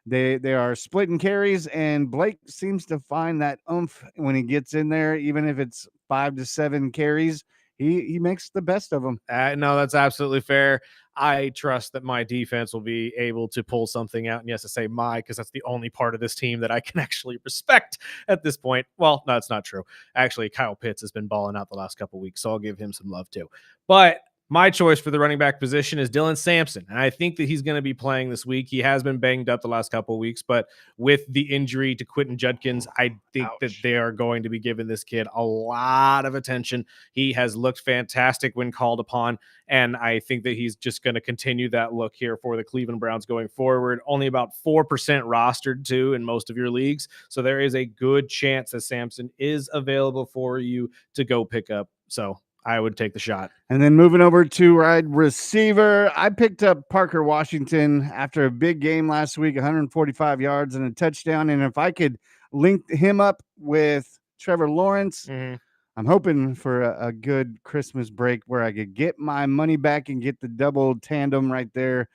they are splitting carries, and Blake seems to find that oomph when he gets in there, even if it's 5 to 7 carries. He makes the best of them. No, that's absolutely fair. I trust that my defense will be able to pull something out. And yes, I say because that's the only part of this team that I can actually respect at this point. Well, no, that's not true. Actually, Kyle Pitts has been balling out the last couple of weeks, so I'll give him some love too. But my choice for the running back position is Dylan Sampson, and I think that he's going to be playing this week. He has been banged up the last couple of weeks, but with the injury to Quentin Judkins, I think that they are going to be giving this kid a lot of attention. He has looked fantastic when called upon, and I think that he's just going to continue that look here for the Cleveland Browns going forward. Only about 4% rostered too in most of your leagues, so there is a good chance that Sampson is available for you to go pick up. So I would take the shot. And then moving over to wide receiver, I picked up Parker Washington after a big game last week, 145 yards and a touchdown. And if I could link him up with Trevor Lawrence, I'm hoping for a good Christmas break where I could get my money back and get the double tandem right there.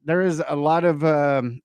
There is a lot of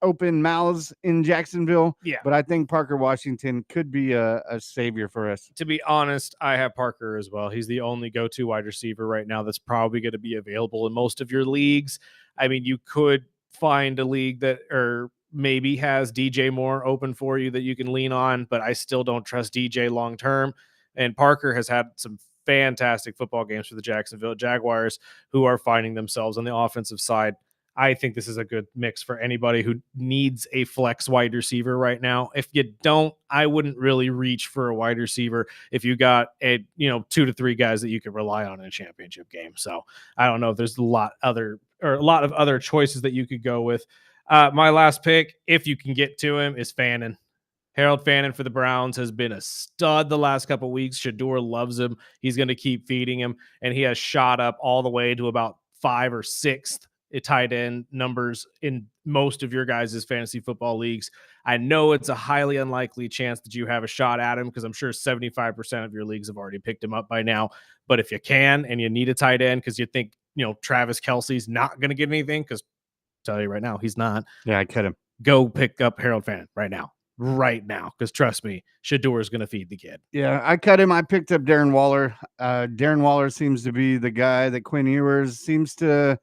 open mouths in Jacksonville, but I think Parker Washington could be a savior for us. To be honest, I have Parker as well. He's the only go-to wide receiver right now that's probably going to be available in most of your leagues. I mean, you could find a league that, or maybe has DJ Moore open for you that you can lean on, but I still don't trust DJ long term. And Parker has had some fantastic football games for the Jacksonville Jaguars, who are finding themselves on the offensive side. I think this is a good mix for anybody who needs a flex wide receiver right now. If you don't, I wouldn't really reach for a wide receiver if you got 2 to 3 guys that you could rely on in a championship game. So I don't know if there's a lot of other choices that you could go with. My last pick, if you can get to him, is Fannin. Harold Fannin for the Browns has been a stud the last couple of weeks. Shador loves him. He's going to keep feeding him, and he has shot up all the way to about 5th or 6th tight end numbers in most of your guys' fantasy football leagues. I know it's a highly unlikely chance that you have a shot at him because I'm sure 75% of your leagues have already picked him up by now. But if you can and you need a tight end because you think Travis Kelce's not going to get anything, because tell you right now he's not. Yeah, I cut him. Go pick up Harold Fannin right now, because trust me, Shador is going to feed the kid. Yeah, I cut him. I picked up Darren Waller. Darren Waller seems to be the guy that Quinn Ewers seems to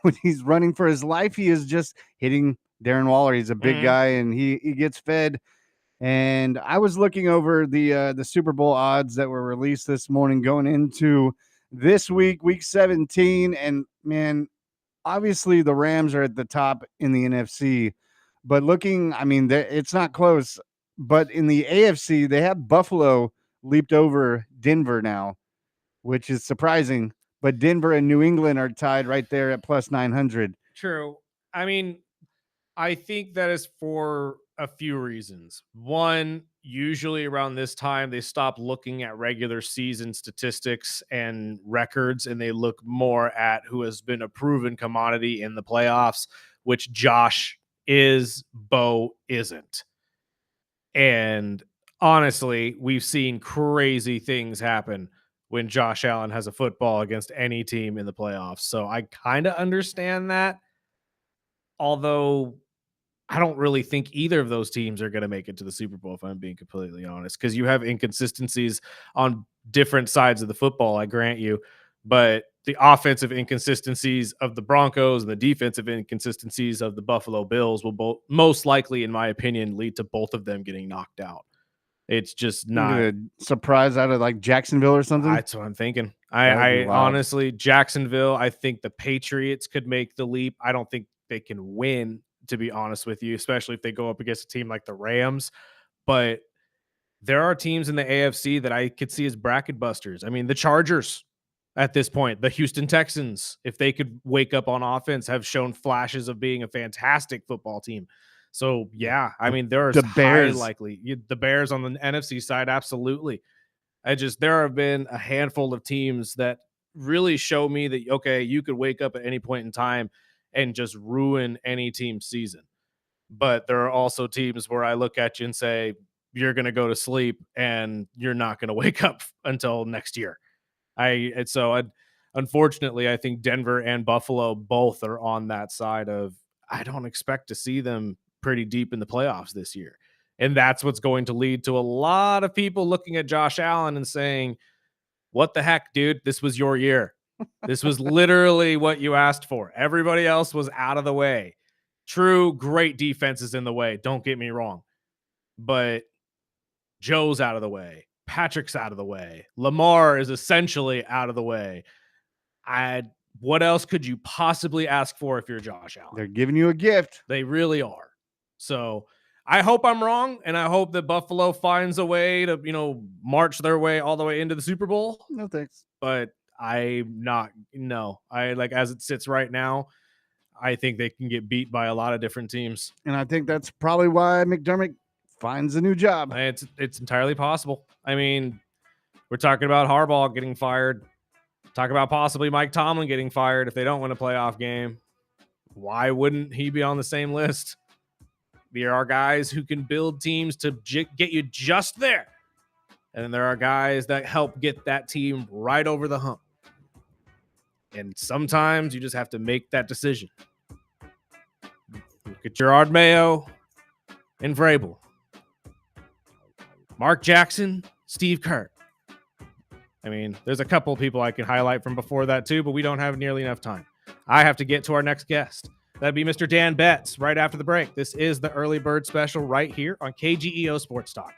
when he's running for his life, he is just hitting Darren Waller. He's a big guy and he gets fed. And I was looking over the Super Bowl odds that were released this morning going into this week 17, and man, obviously the Rams are at the top in the NFC, but it's not close. But in the AFC, they have Buffalo leaped over Denver now, which is surprising. But Denver and New England are tied right there at plus 900. True. I mean, I think that is for a few reasons. One, usually around this time, they stop looking at regular season statistics and records, and they look more at who has been a proven commodity in the playoffs, which Josh is, Bo isn't. And honestly, we've seen crazy things happen when Josh Allen has a football against any team in the playoffs. So I kind of understand that. Although I don't really think either of those teams are going to make it to the Super Bowl, if I'm being completely honest, because you have inconsistencies on different sides of the football, I grant you. But the offensive inconsistencies of the Broncos and the defensive inconsistencies of the Buffalo Bills will most likely, in my opinion, lead to both of them getting knocked out. It's just not a surprise out of like Jacksonville or something. That's what I'm thinking. I honestly, Jacksonville, I think the Patriots could make the leap. I don't think they can win, to be honest with you, especially if they go up against a team like the Rams. But there are teams in the AFC that I could see as bracket busters. I mean, the Chargers at this point, the Houston Texans, if they could wake up on offense, have shown flashes of being a fantastic football team. So, yeah, I mean, there are the Bears likely. The Bears on the NFC side, absolutely. There have been a handful of teams that really show me that, okay, you could wake up at any point in time and just ruin any team's season. But there are also teams where I look at you and say, you're going to go to sleep and you're not going to wake up until next year. Unfortunately, I think Denver and Buffalo both are on that side of, I don't expect to see them pretty deep in the playoffs this year. And that's what's going to lead to a lot of people looking at Josh Allen and saying, what the heck, dude? This was your year. This was literally what you asked for. Everybody else was out of the way. True, great defense is in the way. Don't get me wrong. But Joe's out of the way. Patrick's out of the way. Lamar is essentially out of the way. What else could you possibly ask for if you're Josh Allen? They're giving you a gift. They really are. So I hope I'm wrong, and I hope that Buffalo finds a way to, march their way all the way into the Super Bowl. No thanks. But I'm not. No, as it sits right now, I think they can get beat by a lot of different teams. And I think that's probably why McDermott finds a new job. It's entirely possible. I mean, we're talking about Harbaugh getting fired. Talk about possibly Mike Tomlin getting fired if they don't win a playoff game. Why wouldn't he be on the same list? There are guys who can build teams to get you just there. And there are guys that help get that team right over the hump. And sometimes you just have to make that decision. Look at Gerard Mayo and Vrabel. Mark Jackson, Steve Kerr. I mean, there's a couple people I can highlight from before that too, but we don't have nearly enough time. I have to get to our next guest. That'd be Mr. Dan Betts right after the break. This is the Early Bird Special right here on KGEO Sports Talk.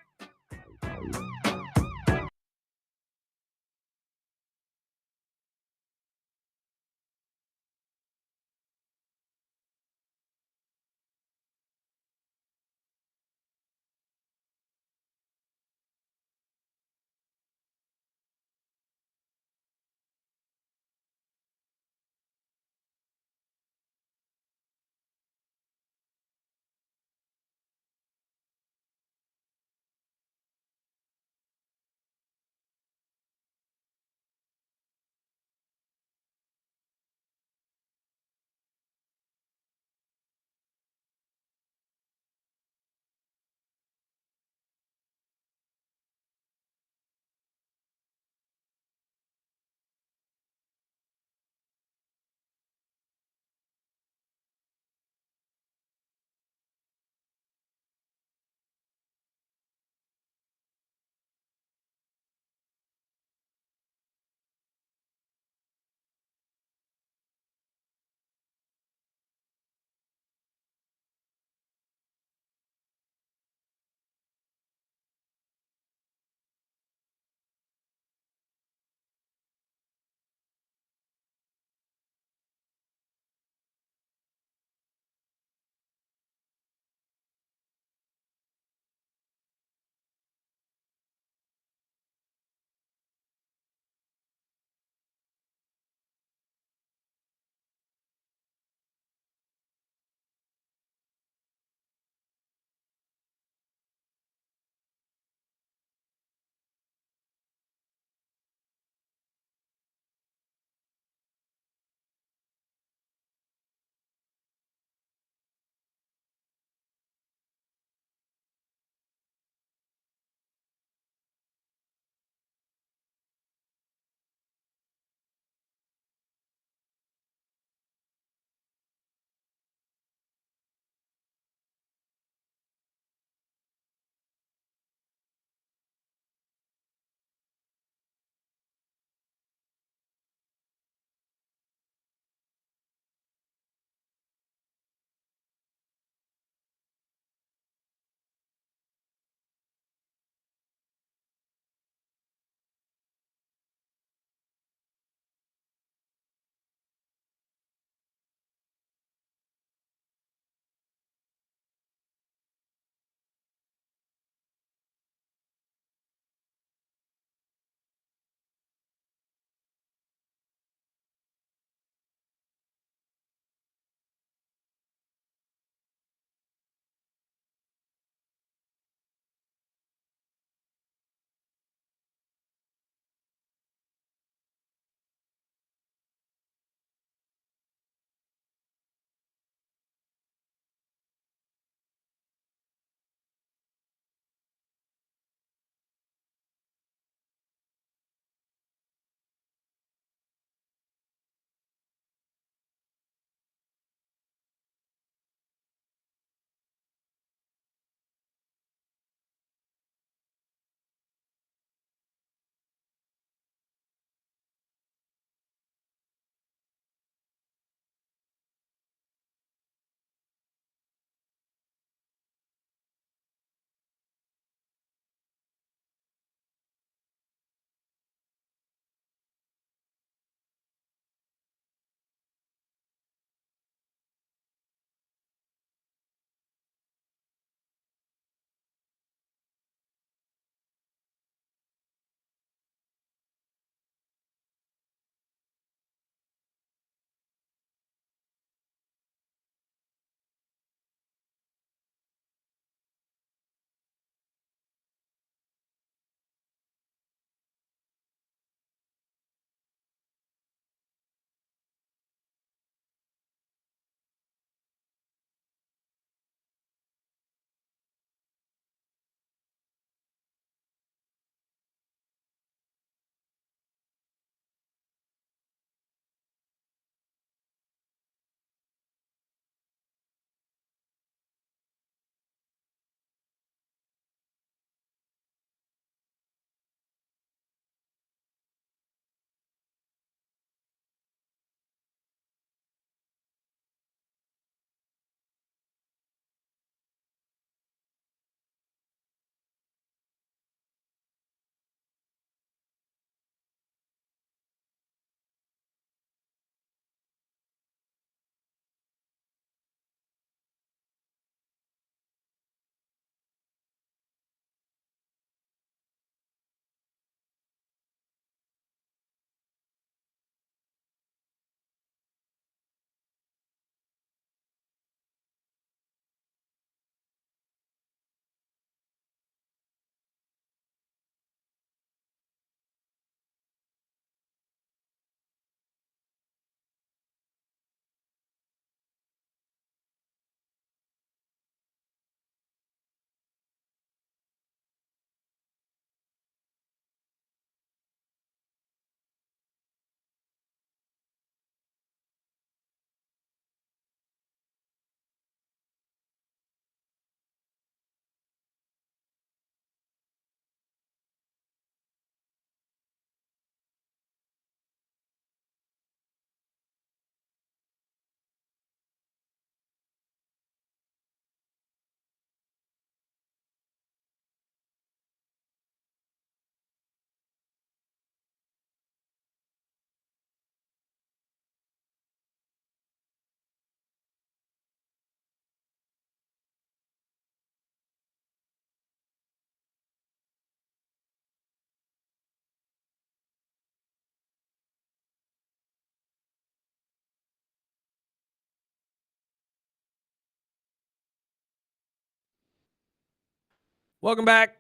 Welcome back.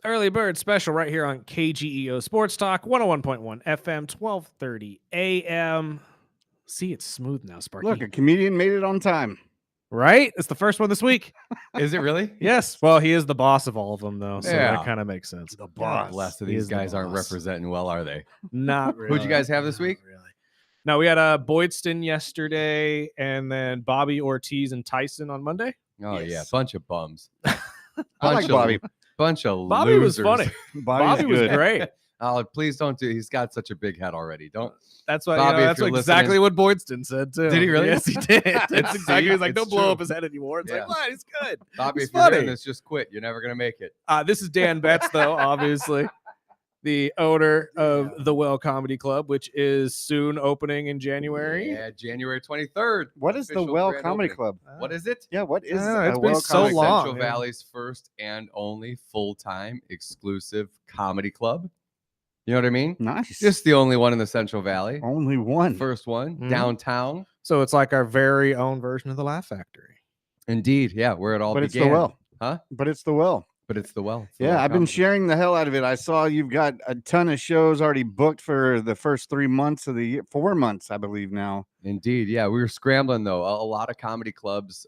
Early Bird Special right here on KGEO Sports Talk, 101.1 FM, 1230 AM. See, it's smooth now, Sparky. Look, a comedian made it on time. Right? It's the first one this week. Is it really? Yes. Well, he is the boss of all of them, though, so Yeah. that kind of makes sense. The God bless. He These is the guys aren't boss. representing well, are they? Not really. Who'd you guys have this week? Not really. No, we had Boydston yesterday, and then Bobby Ortiz and Tyson on Monday. Oh, yeah. Yes. Bunch of bums. I like Bobby. Bunch of Bobby losers. was funny. Bobby's Bobby was good. great. Oh, please don't do. He's got such a big head already. Don't. That's what. Bobby, if that's you're exactly listening- what Boydston said too. Did he really? Yes, he did. That's exactly. He was like, It's "Don't blow true. up his head anymore." It's Yeah. like, "What? He's good." Bobby, It's if you're hearing funny. this, just quit. You're never gonna make it. This is Dan Betts, though, obviously, the owner of the Well Comedy Club, which is soon opening in January. Yeah, January 23rd. What is the official Well grand Comedy opening. Club? What is it? Yeah, what is know, a it's been Well so Comedy Club? long. Central yeah. Valley's first and only full-time exclusive comedy club. You know what I mean? Nice. Just the only one in the Central Valley. only one. First one Mhm. downtown. So it's like our very own version of the Laugh Factory. Indeed, yeah, where it all but it's began. the Well. Huh? But it's the Well. But it's the Well. It's the Yeah, Well I've been Comedy. sharing the hell out of it. I saw you've got a ton of shows already booked for the first 3 months of the year. 4 months, I believe now. Indeed, yeah, we were scrambling though. A lot of comedy clubs,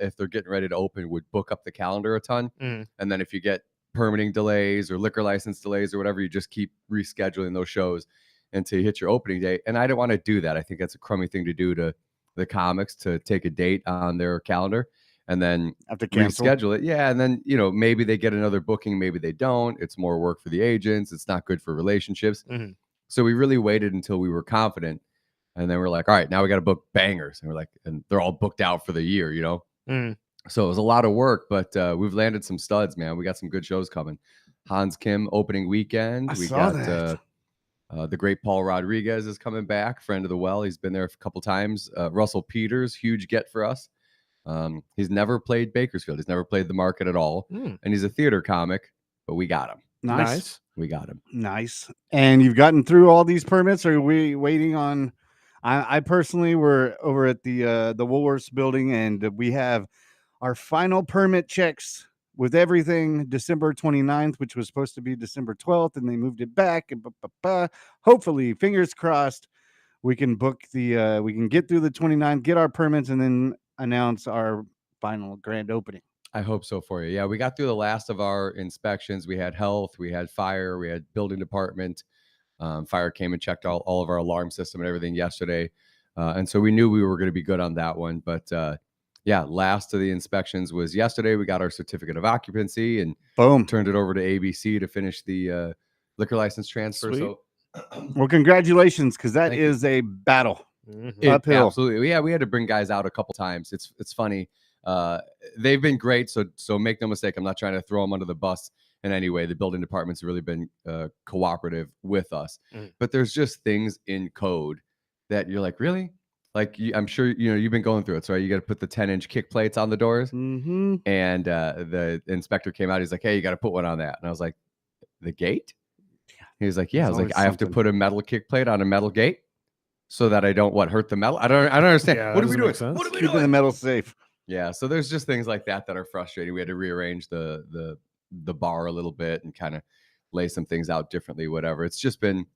if they're getting ready to open, would book up the calendar a ton, Mhm. and then if you get permitting delays or liquor license delays or whatever, you just keep rescheduling those shows until you hit your opening date. And I don't want to do that. I think that's a crummy thing to do to the comics, to take a date on their calendar and then Have to cancel. reschedule it. Yeah, and then maybe they get another booking, maybe they don't. It's more work for the agents. It's not good for relationships. Mhm. So we really waited until we were confident, and then we're like, all right, now we got to book bangers, and we're like, and they're all booked out for the year, Mhm. So it was a lot of work, but we've landed some studs, man. We got some good shows coming. Hans Kim opening weekend. I We saw got that. the great Paul Rodriguez is coming back, friend of the Well. He's been there a couple times. Russell Peters, huge get for us. He's never played Bakersfield. He's never played the market at all, Mm. and he's a theater comic, but we got him. Nice. We got him. Nice. And you've gotten through all these permits? Or are we waiting on? I personally were over at the Woolworths building, and we have our final permit checks with everything December 29th, which was supposed to be December 12th, and they moved it back. And hopefully, fingers crossed, we can book we can get through the 29th, get our permits, and then announce our final grand opening. I hope so for you. Yeah, we got through the last of our inspections. We had health, we had fire, we had building department. Fire came and checked all of our alarm system and everything yesterday. And so we knew we were going to be good on that one. But yeah, last of the inspections was yesterday. We got our certificate of occupancy and Boom. turned it over to ABC to finish the liquor license transfer. Sweet. So Well, congratulations, because that Thank you. is a battle. Mhm. Uphill. Absolutely. Yeah, we had to bring guys out a couple times. It's funny. They've been great. So make no mistake, I'm not trying to throw them under the bus in any way. The building department's really been cooperative with us. Mhm. But there's just things in code that you're like, really? Like, I'm sure you've been going through it. So you got to put the 10-inch kick plates on the doors. Mm-hmm. And the inspector came out. He's like, hey, you got to put one on that. And I was like, the gate? He was like, yeah. I There's was like, always I have to something. put a metal kick plate on a metal gate so that I don't hurt the metal. I don't understand. Yeah, What that are we doesn't doing? make sense. What are we Keeping the doing? metal safe. Yeah. So there's just things like that are frustrating. We had to rearrange the bar a little bit and kind of lay some things out differently, whatever. It's just been,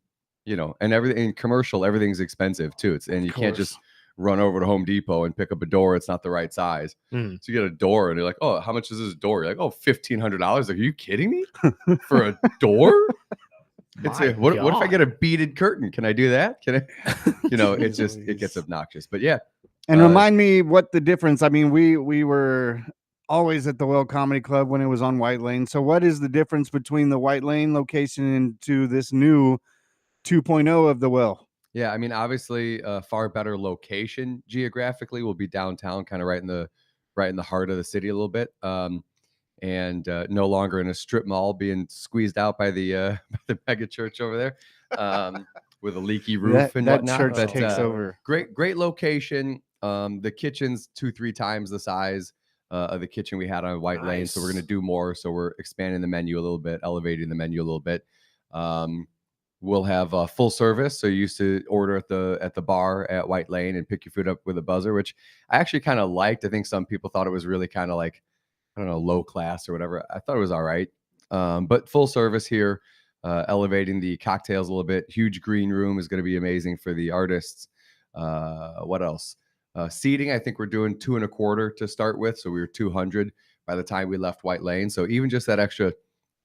and everything in commercial, everything's expensive too. And you can't just run over to Home Depot and pick up a door. It's not the right size. Mhm. So you get a door and you're like, oh, how much is this door? You're like, oh, $1,500. Are you kidding me? For a door? What if I get a beaded curtain? Can I do that? Can I? It gets obnoxious. But yeah. And remind me what the difference. I mean, we were always at the Well Comedy Club when it was on White Lane. So what is the difference between the White Lane location and to this new 2.0 of the Well? Yeah, I mean, obviously, a far better location geographically will be downtown, kind of right in the heart of the city a little bit, and no longer in a strip mall being squeezed out by the the mega church over there with a leaky roof and that whatnot. church But, takes over. Great location. The kitchen's 2-3 times the size of the kitchen we had on White Lane, so we're Nice. going to do more. So we're expanding the menu a little bit, elevating the menu a little bit. We'll have full service. So you used to order at the bar at White Lane and pick your food up with a buzzer, which I actually kind of liked. I think some people thought it was really kind of like I don't know, low class or whatever. I thought it was all right. But full service here, elevating the cocktails a little bit. Huge green room is going to be amazing for the artists. What else? Seating, I think we're doing 2.25 to start with. So we were 200 by the time we left White Lane. So even just that extra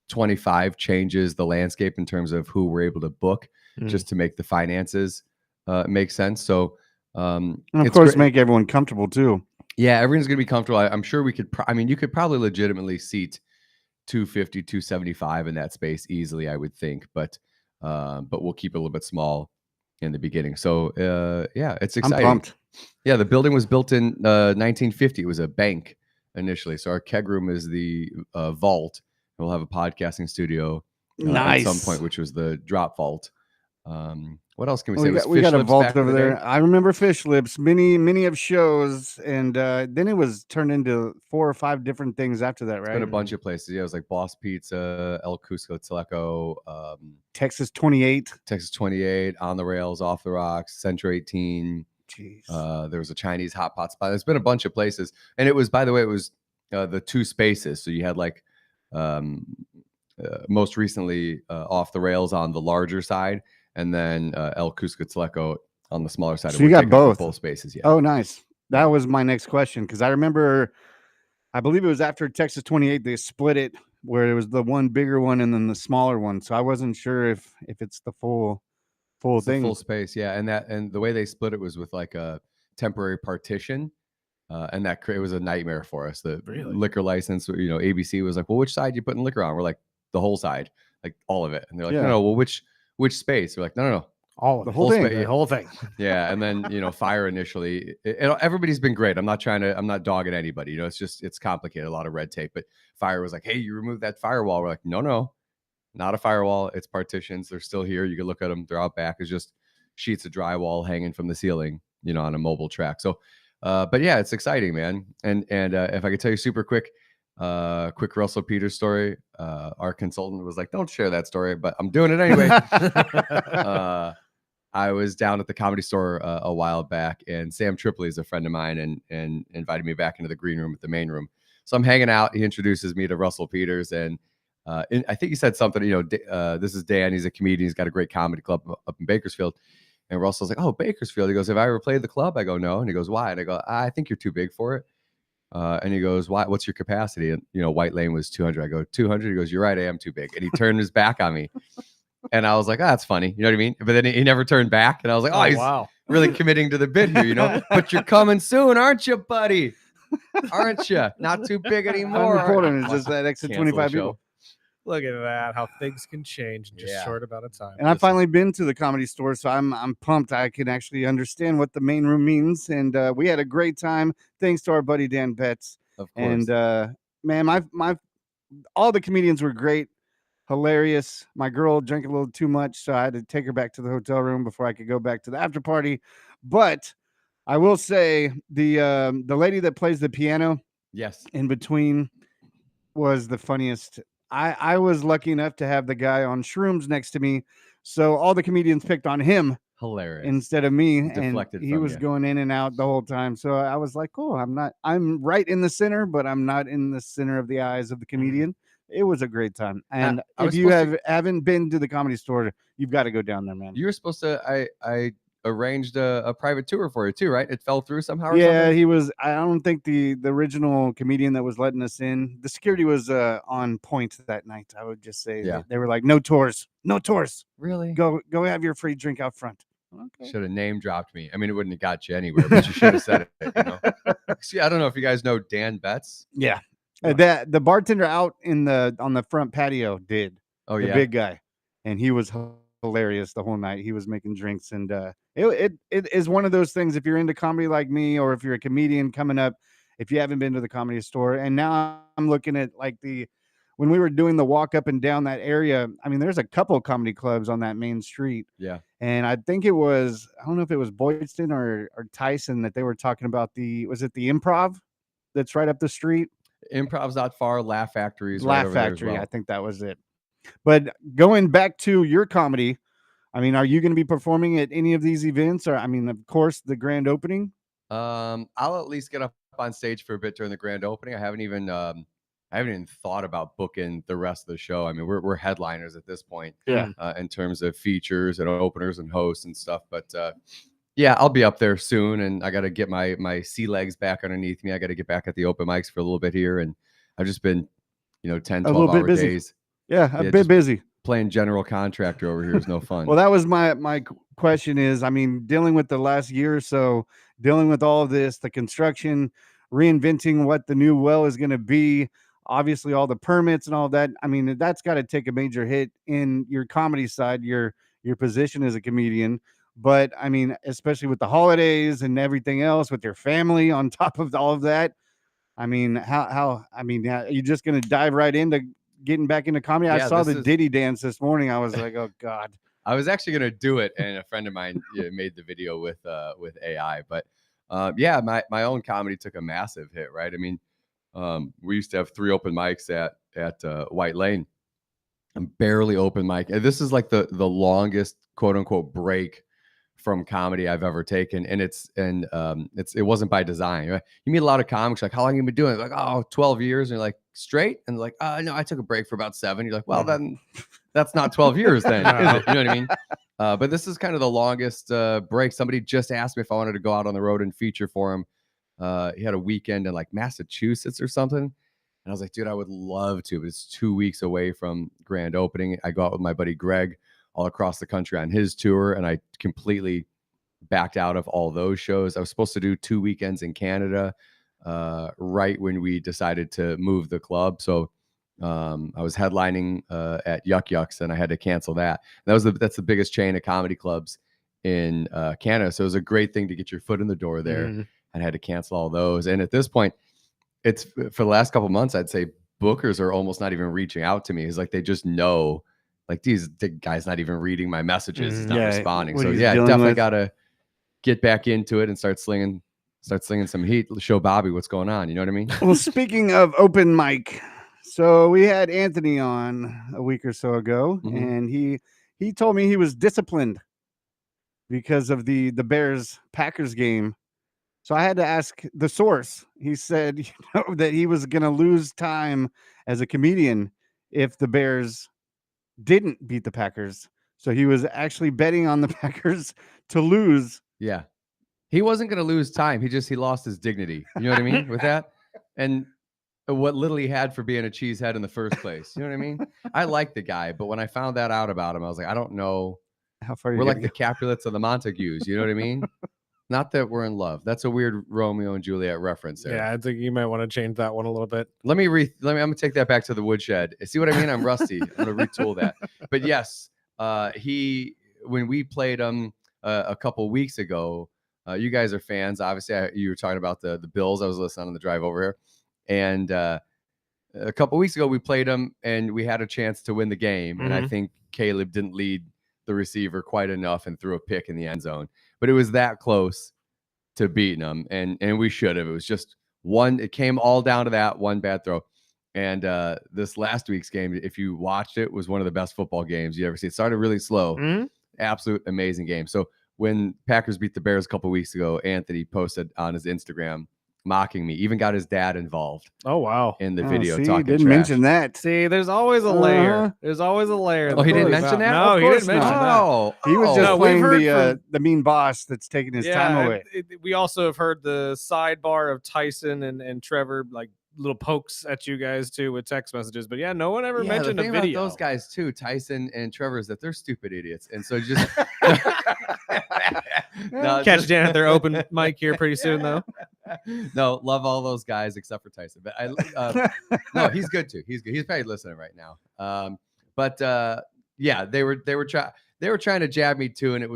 25 changes the landscape in terms of who we're able to book just to make the finances make sense. So, and of course, make everyone comfortable too. Yeah, everyone's going to be comfortable. I'm sure we could, you could probably legitimately seat 250, 275 in that space easily, I would think. But we'll keep it a little bit small in the beginning. So, yeah, it's exciting. I'm pumped. Yeah, the building was built in 1950. It was a bank initially. So our keg room is the vault. We'll have a podcasting studio at some point, which was the drop vault. What else can we say? We got a vault over there. I remember Fish Lips, many of shows, and then it was turned into 4 or 5 different things after that, right? It's been a bunch of places. Yeah, it was like Boss Pizza, El Cusco Teleco, Texas 28, On the Rails, Off the Rocks, Centro 18. Jeez. There was a Chinese hot pot spot. There's been a bunch of places, and it was, by the way, it was the 2 spaces. So you had like most recently Off the Rails on the larger side, and then El Cusco Teleco on the smaller side. So you got both full spaces. Yeah. Oh, nice. That was my next question, because I remember, I believe it was after Texas 28 they split it, where it was the one bigger one and then the smaller one. So I wasn't sure if it's the full thing. Full space, yeah. And the way they split it was with like a temporary partition, and that it was a nightmare for us. The liquor license, ABC was like, well, which side you putting liquor on? We're like, the whole side, like all of it. And they're like, no, well, which space? We're like, no, all of the whole thing, the whole thing. Yeah. And then fire initially, everybody's been great. I'm not dogging anybody. It's complicated, a lot of red tape. But fire was like, hey, you removed that firewall. We're like, no, not a firewall. It's partitions. They're still here. You can look at them. They're out back. It's just sheets of drywall hanging from the ceiling, on a mobile track. So, but yeah, it's exciting, man. And if I could tell you super quick Russell Peters story, our consultant was like, don't share that story, but I'm doing it anyway. I was down at the Comedy Store a while back, and Sam Tripoli is a friend of mine and invited me back into the green room at the main room. So I'm hanging out. He introduces me to Russell Peters, and I think he said something, this is Dan. He's a comedian. He's got a great comedy club up in Bakersfield. And Russell's like, oh, Bakersfield. He goes, have I ever played the club? I go, no. And he goes, why? And I go, I think you're too big for it. And he goes, why? What's your capacity? And, White Lane was 200. I go, 200? He goes, you're right. I am too big. And he turned his back on me. And I was like, that's funny. You know what I mean? But then he never turned back. And I was like, he's really committing to the bit here, But you're coming soon, aren't you, buddy? Aren't you? Not too big anymore. Important is just that extra 25 people. Look at that, how things can change in just a short amount of time. And I've finally been to the Comedy Store, so I'm pumped. I can actually understand what the main room means. And we had a great time, thanks to our buddy Dan Betts. Of course. And man, all the comedians were great, hilarious. My girl drank a little too much, so I had to take her back to the hotel room before I could go back to the after party. But I will say the lady that plays the piano, yes, in between, was the funniest. I was lucky enough to have the guy on shrooms next to me, so all the comedians picked on him. Hilarious. Instead of me. Deflected, and he was going in and out the whole time. So I was like, oh, I'm right in the center, but I'm not in the center of the eyes of the comedian. It was a great time. And if you haven't been to the Comedy Store, you've got to go down there, man. You were supposed to, I arranged a private tour for you too, right? It fell through somehow. Yeah, he was. I don't think the original comedian that was letting us in, the security was on point that night. I would just say, they were like, no tours. Really? Go have your free drink out front. Okay. Should have name dropped me. I mean, it wouldn't have got you anywhere, but you should have said it. See, I don't know if you guys know Dan Betts. Yeah, the bartender out on the front patio did. Oh, the big guy, and he was hilarious the whole night. He was making drinks, and it is one of those things. If you're into comedy like me, or if you're a comedian coming up, if you haven't been to the Comedy Store, and now I'm looking at like when we were doing the walk up and down that area, I mean, there's a couple comedy clubs on that main street. Yeah. And I think I don't know if it was Boydston or Tyson that they were talking about was it the Improv that's right up the street? Improv's not far. Laugh Factory's Laugh right over Factory. there as well. I think that was it. But going back to your comedy, I mean, are you going to be performing at any of these events? Or, I mean, of course, the grand opening? I'll at least get up on stage for a bit during the grand opening. I haven't even I haven't even thought about booking the rest of the show. I mean, we're headliners at this point, Yeah. in terms of features and openers and hosts and stuff. But yeah, I'll be up there soon, and I got to get my sea legs back underneath me. I got to get back at the open mics for a little bit here, and I've just been, 10, A little 12 bit hour busy. days. Yeah, a Yeah, bit just busy. playing general contractor over here is no fun. Well, that was my question is, I mean, dealing with the last year or so, dealing with all of this, the construction, reinventing what the new well is going to be, obviously all the permits and all that. I mean, that's got to take a major hit in your comedy side, your position as a comedian. But I mean, especially with the holidays and everything else, with your family on top of all of that. I mean, are you just going to dive right into getting back into comedy? I Yeah, saw this the is- Diddy dance this morning. I was like, oh God. I was actually going to do it, and a friend of mine made the video with AI. But yeah, my own comedy took a massive hit, right? I mean, we used to have 3 open mics at White Lane. I'm barely open mic. And this is like the longest quote unquote break from comedy I've ever taken. And it wasn't by design. Right? You meet a lot of comics like, how long have you been doing it? Like, oh, 12 years. And you're like, straight? And like, no, I took a break for about 7. You're like, well, then that's not 12 years then, is it? You know what I mean? But this is kind of the longest break. Somebody just asked me if I wanted to go out on the road and feature for him. He had a weekend in like Massachusetts or something. And I was like, dude, I would love to, but it's 2 weeks away from grand opening. I go out with my buddy Greg all across the country on his tour, and I completely backed out of all those shows. I was supposed to do 2 weekends in Canada right when we decided to move the club. So I was headlining at Yuck Yucks, and I had to cancel that. And that's the biggest chain of comedy clubs in Canada. So it was a great thing to get your foot in the door there, and I had to cancel all those. And at this point, it's for the last couple of months, I'd say bookers are almost not even reaching out to me. It's like they just know, like, the guy's not even reading my messages. He's not responding. So yeah, definitely got to get back into it and start slinging some heat. Show Bobby what's going on. You know what I mean? Well, speaking of open mic, so we had Anthony on a week or so ago, and he told me he was disciplined because of the Bears Packers game. So I had to ask the source. He said, that he was going to lose time as a comedian if the Bears didn't beat the Packers. So he was actually betting on the Packers to lose. Yeah. He wasn't going to lose time. He lost his dignity. You know what I mean with that? And what little he had for being a cheesehead in the first place. You know what I mean? I like the guy, but when I found that out about him, I was like, I don't know. How far we're like the Capulets of the Montagues. You know what I mean? Not that we're in love. That's a weird Romeo and Juliet reference there. Yeah, I think you might want to change that one a little bit. I'm gonna take that back to the woodshed. See what I mean? I'm rusty. I'm gonna retool that. But yes, when we played him a couple weeks ago, you guys are fans. Obviously, you were talking about the Bills. I was listening on the drive over here, and a couple weeks ago we played him, and we had a chance to win the game. And I think Caleb didn't lead the receiver quite enough and threw a pick in the end zone. But it was that close to beating them, and we should have. It was just one. It came all down to that one bad throw. And this last week's game, if you watched it, was one of the best football games you ever see. It started really slow, absolute amazing game. So when Packers beat the Bears a couple weeks ago, Anthony posted on his Instagram mocking me. Even got his dad involved. Oh wow! In the video, see, talking didn't trash. mention that. See, there's always a layer. There's always a layer. Oh, he didn't mention that? No, Of he course didn't mention not. that. Oh, He was just No, we've playing heard the mean boss that's taking his time away. We also have heard the sidebar of Tyson and Trevor, like little pokes at you guys too with text messages. But yeah, no one ever mentioned the a thing video. about those guys too, Tyson and Trevor, is that they're stupid idiots, and so just Catch Dan at their open mic here pretty soon, though. No, love all those guys except for Tyson. But no, he's good too. He's good. He's probably listening right now. Yeah, they were trying to jab me too, and it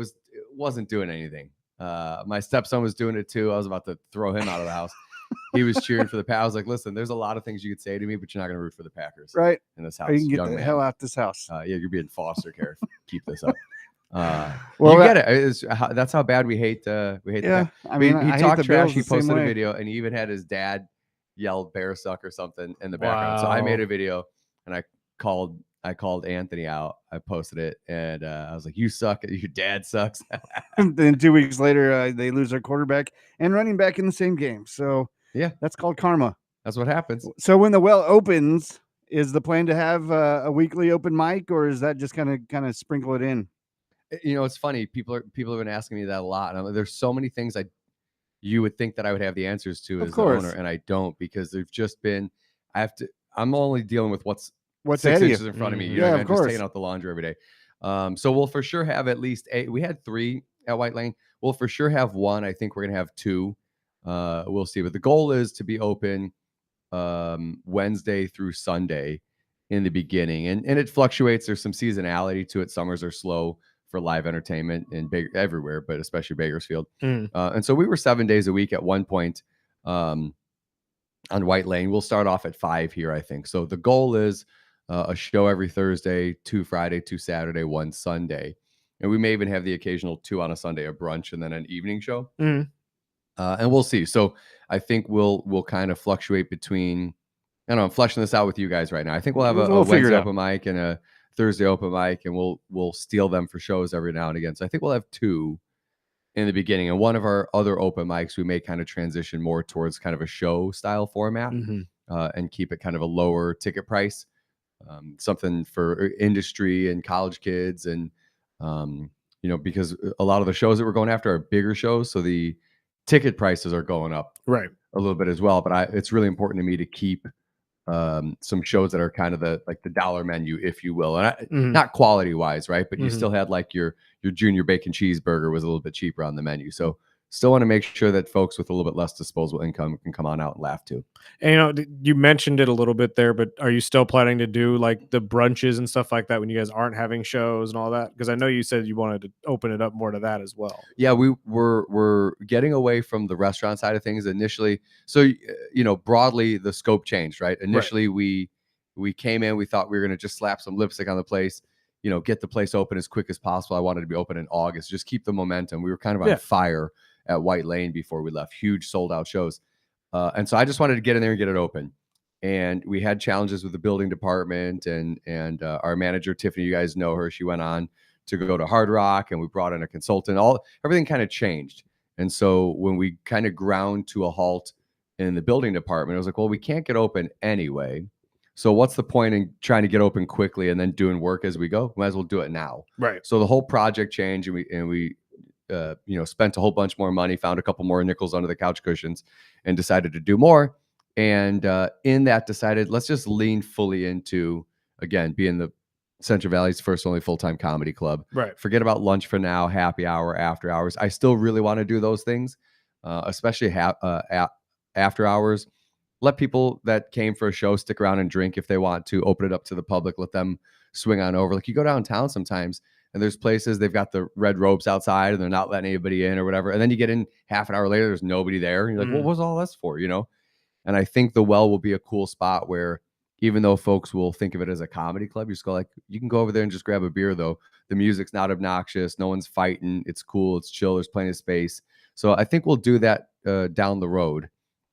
wasn't doing anything. My stepson was doing it too. I was about to throw him out of the house. He was cheering for the Packers. I was like, listen, there's a lot of things you could say to me, but you're not going to root for the Packers, right? In this house, or you can get the hell out this house. Yeah, you're being foster care. Keep this up. Well, you get it. That's how bad we hate. We hate. Yeah, the I mean, he I hate talked the trash. Bills He the same posted a way. video, and he even had his dad yell "bear suck" or something in the background. So I made a video, and I called Anthony out. I posted it, and I was like, "You suck. Your dad sucks." And then 2 weeks later, they lose their quarterback and running back in the same game. So yeah, that's called karma. That's what happens. So when the well opens, is the plan to have a weekly open mic, or is that just kind of sprinkle it in? It's funny. People have been asking me that a lot. And I'm like, there's so many things you would think that I would have the answers to Of as the owner, course. and I don't, because they've just been. I'm only dealing with what's What's 6 ahead of you? inches in front of me. You Yeah, know what I of mean? I'm just course. taking out the laundry every day. So we'll for sure have at least 8. We had 3 at White Lane. We'll for sure have 1. I think we're gonna have 2. We'll see. But the goal is to be open Wednesday through Sunday in the beginning, and it fluctuates. There's some seasonality to it. Summers are slow for live entertainment everywhere, but especially Bakersfield. And so we were 7 days a week at one point on White Lane. We'll start off at 5 here, I think. So the goal is a show every Thursday, 2 Friday, 2 Saturday, 1 Sunday. And we may even have the occasional 2 on a Sunday, a brunch, and then an evening show. And we'll see. So I think we'll kind of fluctuate between. I don't know, I'm fleshing this out with you guys right now. I think we'll have a We'll figure Wednesday it out. open mic and a Thursday open mic, and we'll steal them for shows every now and again. So I think we'll have 2 in the beginning, and one of our other open mics we may kind of transition more towards kind of a show style format, and keep it kind of a lower ticket price, something for industry and college kids, and because a lot of the shows that we're going after are bigger shows, so the ticket prices are going up Right. a little bit as well. But it's really important to me to keep some shows that are kind of the dollar menu, if you will, and not quality wise, right? But you still had like your junior bacon cheeseburger was a little bit cheaper on the menu, so still want to make sure that folks with a little bit less disposable income can come on out and laugh too. And you mentioned it a little bit there, but are you still planning to do like the brunches and stuff like that when you guys aren't having shows and all that? Because I know you said you wanted to open it up more to that as well. Yeah, we're getting away from the restaurant side of things initially. So broadly the scope changed, right? Initially we came in, we thought we were going to just slap some lipstick on the place, get the place open as quick as possible. I wanted to be open in August, just keep the momentum. We were kind of on fire at White Lane before we left, huge sold out shows. And so I just wanted to get in there and get it open. And we had challenges with the building department and our manager, Tiffany, you guys know her. She went on to go to Hard Rock, and we brought in a consultant. Everything kind of changed. And so when we kind of ground to a halt in the building department, I was like, well, we can't get open anyway. So what's the point in trying to get open quickly and then doing work as we go? Might as well do it now. Right. So the whole project changed, and we spent a whole bunch more money, found a couple more nickels under the couch cushions, and decided to do more. And in that decided, let's just lean fully into, again, being the Central Valley's first only full-time comedy club. Right. Forget about lunch for now, happy hour, after hours. I still really want to do those things, especially after hours. Let people that came for a show stick around and drink if they want to. Open it up to the public. Let them swing on over. Like you go downtown sometimes, and there's places they've got the red ropes outside, and they're not letting anybody in or whatever. And then you get in half an hour later, there's nobody there. And you're like, what was all this for? And I think the Well will be a cool spot where, even though folks will think of it as a comedy club, you just go you can go over there and just grab a beer, though. The music's not obnoxious. No one's fighting. It's cool. It's chill. There's plenty of space. So I think we'll do that down the road,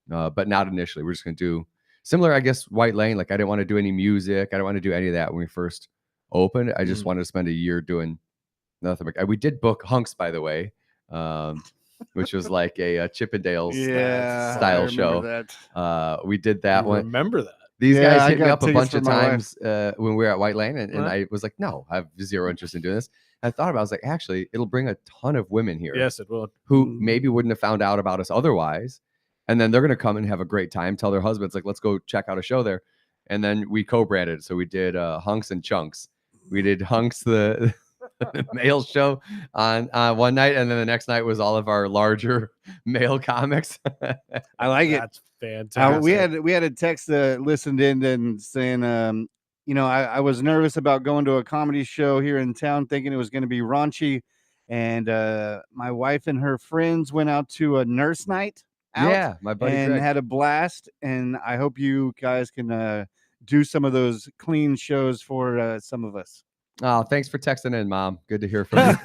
but not initially. We're just going to do similar, I guess, White Lane. Like I didn't want to do any music. I didn't want to do any of that when we first opened. I just wanted to spend a year doing nothing. We did book Hunks, by the way, which was like a Chippendales style show. That. We did that one. Remember that? These guys hit me got up a tickets bunch of for my times when we were at White Lane, and I was like, no, I have zero interest in doing this. I thought about it, I was like, actually, it'll bring a ton of women here. Yes, it will. Who maybe wouldn't have found out about us otherwise. And then they're going to come and have a great time, tell their husbands, like, let's go check out a show there. And then we co-branded. So we did Hunks and Chunks. We did Hunks, the male show on one night, and then the next night was all of our larger male comics. I like it. That's fantastic. We had a text that listened in and saying, I was nervous about going to a comedy show here in town, thinking it was going to be raunchy, and my wife and her friends went out to a nurse night out. Yeah, my buddy and Greg had a blast. And I hope you guys can do some of those clean shows for some of us. Oh, thanks for texting in, Mom. Good to hear from you.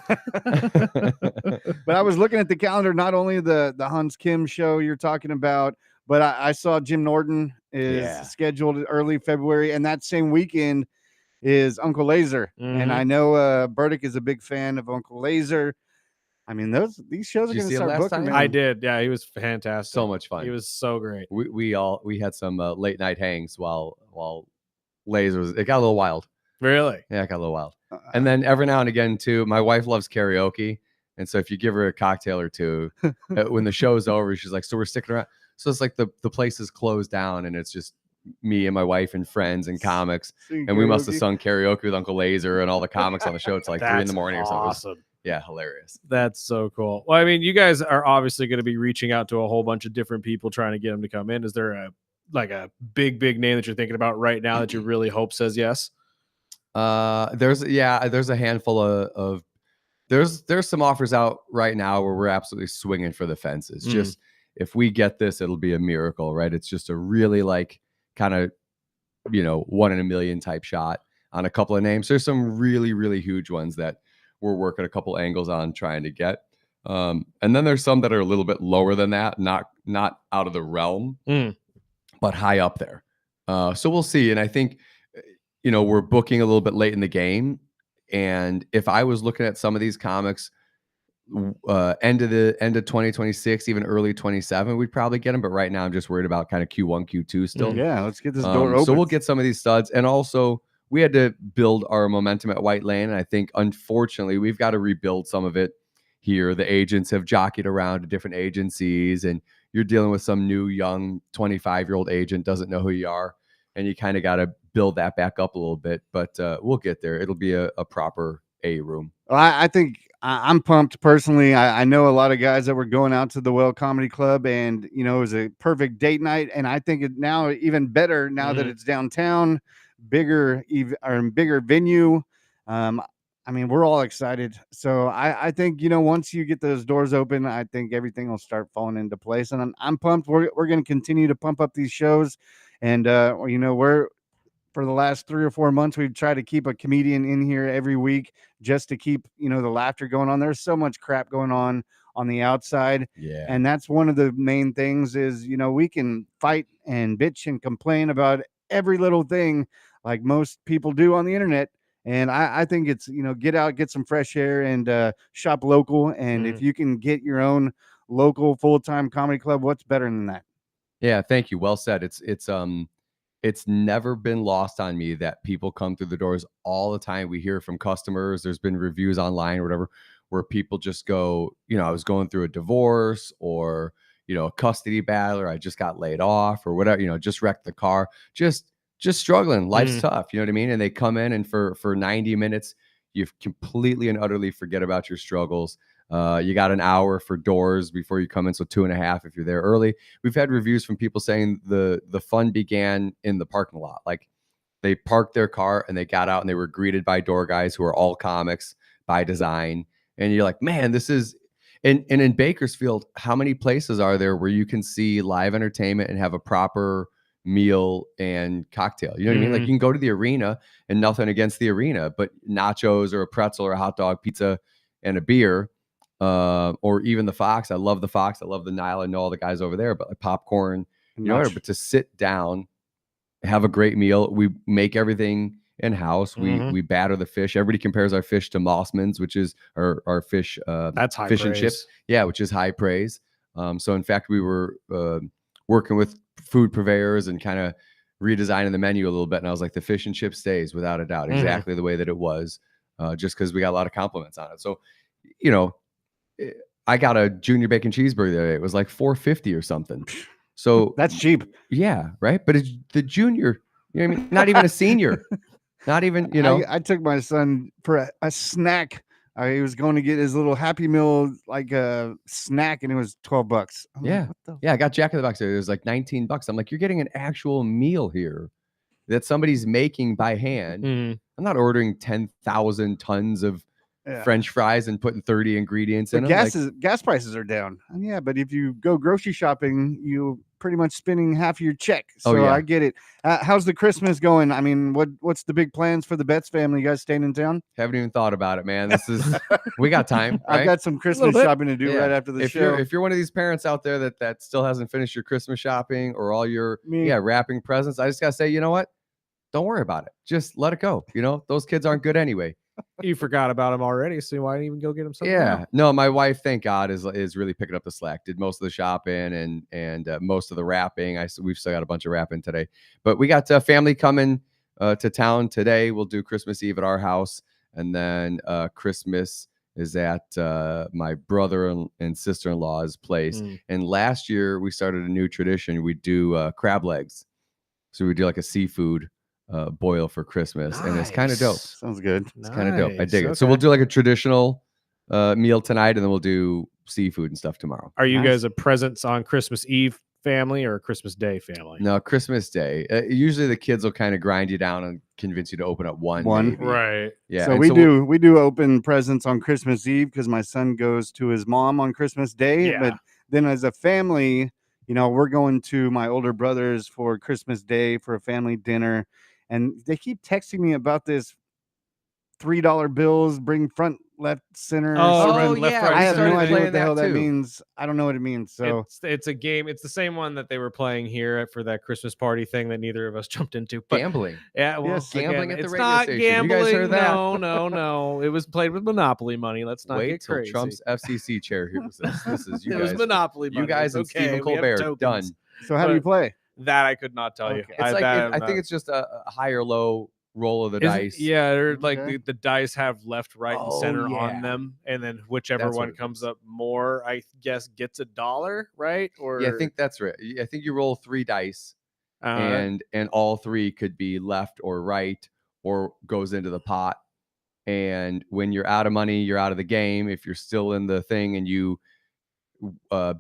But I was looking at the calendar, not only the Hans Kim show you're talking about, but I saw Jim Norton is scheduled early February, and that same weekend is Uncle Laser. And I know Burdick is a big fan of Uncle Laser. I mean, these shows are Did you going see to it start last booking. time? Man. I did. Yeah, he was fantastic. So much fun. He was so great. We had some late night hangs while Lays was. It got a little wild. Really? Yeah, it got a little wild. And then every now and again too, my wife loves karaoke, and so if you give her a cocktail or two, when the show's over, she's like, "So we're sticking around." So it's like the place is closed down, and it's just me and my wife and friends and comics, and we must have sung karaoke with Uncle Laser and all the comics on the show. It's like 3 a.m. or something. Awesome. Yeah, hilarious. That's so cool. Well, I mean, you guys are obviously going to be reaching out to a whole bunch of different people trying to get them to come in. Is there a big name that you're thinking about right now that you really hope says yes? There's a handful of there's some offers out right now where we're absolutely swinging for the fences. Just if we get this, it'll be a miracle, right? It's just a really kind of 1 in a million type shot on a couple of names. There's some really, really huge ones that we're working a couple angles on trying to get. And then there's some that are a little bit lower than that, not out of the realm, but high up there. So we'll see. And I think, we're booking a little bit late in the game. And if I was looking at some of these comics, end of 2026, even early 27, we'd probably get them. But right now I'm just worried about kind of Q1, Q2 still. Yeah, let's get this door open. So we'll get some of these studs. And also we had to build our momentum at White Lane. And I think, unfortunately, we've got to rebuild some of it here. The agents have jockeyed around to different agencies, and you're dealing with some new, young 25-year-old agent, doesn't know who you are. And you kind of got to build that back up a little bit. But we'll get there. It'll be a proper A room. Well, I think I'm pumped personally. I know a lot of guys that were going out to the Well Comedy Club, and it was a perfect date night. And I think it now even better now that it's downtown, bigger venue. I mean, we're all excited. So I think once you get those doors open, I think everything will start falling into place. And I'm pumped. We're going to continue to pump up these shows, and we're. For the last 3 or 4 months, we've tried to keep a comedian in here every week just to keep, the laughter going on. There's so much crap going on the outside. Yeah. And that's one of the main things is, we can fight and bitch and complain about every little thing like most people do on the internet. And I think it's, get out, get some fresh air, and shop local. And if you can get your own local full-time comedy club, what's better than that? Yeah. Thank you. Well said. It's never been lost on me that people come through the doors all the time. We hear from customers. There's been reviews online or whatever, where people just go, I was going through a divorce or, a custody battle, or I just got laid off or whatever, just wrecked the car, just struggling. Life's tough. You know what I mean? And they come in, and for 90 minutes, you completely and utterly forget about your struggles. You got an hour for doors before you come in, so 2.5 if you're there early. We've had reviews from people saying the fun began in the parking lot. Like, they parked their car and they got out and they were greeted by door guys who are all comics by design. And you're like, man, this is. And in Bakersfield, how many places are there where you can see live entertainment and have a proper meal and cocktail? You know what I mean? Like, you can go to the arena, and nothing against the arena, but nachos or a pretzel or a hot dog, pizza, and a beer. Or even the Fox. I love the Fox. I love the Nile. I know all the guys over there, but like popcorn, but to sit down, have a great meal. We make everything in house. We batter the fish. Everybody compares our fish to Mossman's, which is our fish. That's high fish praise. And chips. Yeah, which is high praise. So in fact, we were working with food purveyors and kind of redesigning the menu a little bit. And I was like, the fish and chip stays without a doubt, exactly the way that it was, just because we got a lot of compliments on it. So, I got a junior bacon cheeseburger the other day. It was like $4.50 or something. So that's cheap. Yeah, right. But it's the junior. You know what I mean? Not even a senior. Not even. I took my son for a snack. He was going to get his little Happy Meal, like a snack, and it was $12. Yeah, I got Jack in the Box there. It was like $19. I'm like, you're getting an actual meal here that somebody's making by hand. I'm not ordering 10,000 tons of French fries and putting 30 ingredients in them. Gas prices are down. Yeah, but if you go grocery shopping, you pretty much spending half of your check. So I get it. How's the Christmas going? I mean, what's the big plans for the Betts family? You guys staying in town? Haven't even thought about it, man. We got time. Right? I've got some Christmas shopping to do right after the show. If you're one of these parents out there that still hasn't finished your Christmas shopping or all your wrapping presents, I just gotta say, you know what? Don't worry about it. Just let it go. Those kids aren't good anyway. You forgot about him already, so why didn't you even go get him something? Yeah, now? no, my wife, thank God, is really picking up the slack. Did most of the shopping and most of the wrapping. We've still got a bunch of wrapping today, but we got family coming to town today. We'll do Christmas Eve at our house, and then Christmas is at my brother and sister-in-law's place. Mm. And last year we started a new tradition. We do crab legs, so we do like a seafood boil for Christmas, and it's kind of dope. Nice. Sounds good. It's kind of dope. I Nice, dig it. So we'll okay. do like a traditional meal tonight, and then we'll do seafood and stuff tomorrow. Are you Nice. guys a presents on Christmas Eve family or a Christmas Day family? No, Christmas Day. Usually the kids will kind of grind you down and convince you to open up one. Maybe. Right. Yeah. So and we we'll- do open presents on Christmas Eve because my son goes to his mom on Christmas Day. Yeah. But then as a family, we're going to my older brother's for Christmas Day for a family dinner, and they keep texting me about this $3 bills, bring front, left, center. Oh, something. left, yeah, right, I have center no thing. idea what the hell that too. means. I don't know what it means. So It's a game. It's the same one that they were playing here for that Christmas party thing that neither of us jumped into. But gambling. yeah, well, Yes. Gambling again, at the it's radio not station. gambling. You guys heard that? No. It was played with Monopoly money. Let's not Wait get till crazy. Trump's FCC chair here was this. This is you It guys. was Monopoly money. You guys It's and Stephen okay. We have Colbert done. tokens. so how do you But- play? That I could not tell you. Okay. It's like that I think it's just a high or low roll of the Isn't- dice. Yeah, or like Okay. the dice have left, right, and Oh, center yeah. on them, and then whichever That's what one it comes is. up more, I guess, gets $1, right? Or Yeah, I think that's right. I think you roll 3 dice. uh, and all 3 could be left or right or goes into the pot. And when you're out of money, you're out of the game. If you're still in the thing and you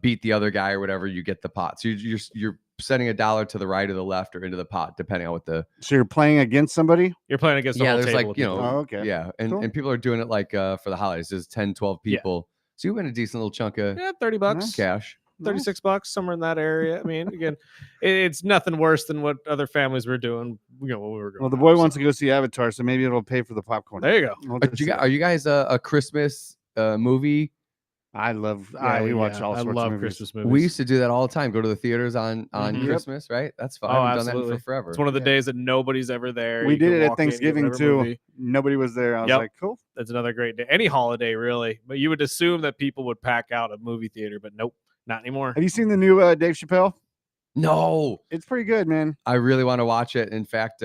beat the other guy or whatever, you get the pot. So you're sending $1 to the right or the left or into the pot, depending on what the So you're playing against somebody? you're playing against the whole there's table. like of you people. know Oh, okay. yeah, and Cool. and people are doing it like for the holidays. There's 10, 12 Yeah. people, so you win a decent little chunk of Yeah, $30, cash. 36 bucks, somewhere in that area. I mean, again, it's nothing worse than what other families were doing. When we were going. Well, the boy wants to go see Avatar, so maybe it'll pay for the popcorn. There you go. We'll Are just you see. guys, are you guys a Christmas movie? I love. Yeah, we watch all I sorts love of movies. Christmas movies. We used to do that all the time. Go to the theaters on Mhm. Yep. Christmas, right? That's fun. Oh, I haven't done that absolutely. in forever. It's one of the Yeah. days that nobody's ever there. We You did can it at walk in, you get Thanksgiving whatever too. movie. Nobody was there. I was Yep. like, cool. That's another great day. Any holiday, really. But you would assume that people would pack out a movie theater, but nope, not anymore. Have you seen the new Dave Chappelle? No, It's pretty good, man. I really want to watch it. In fact,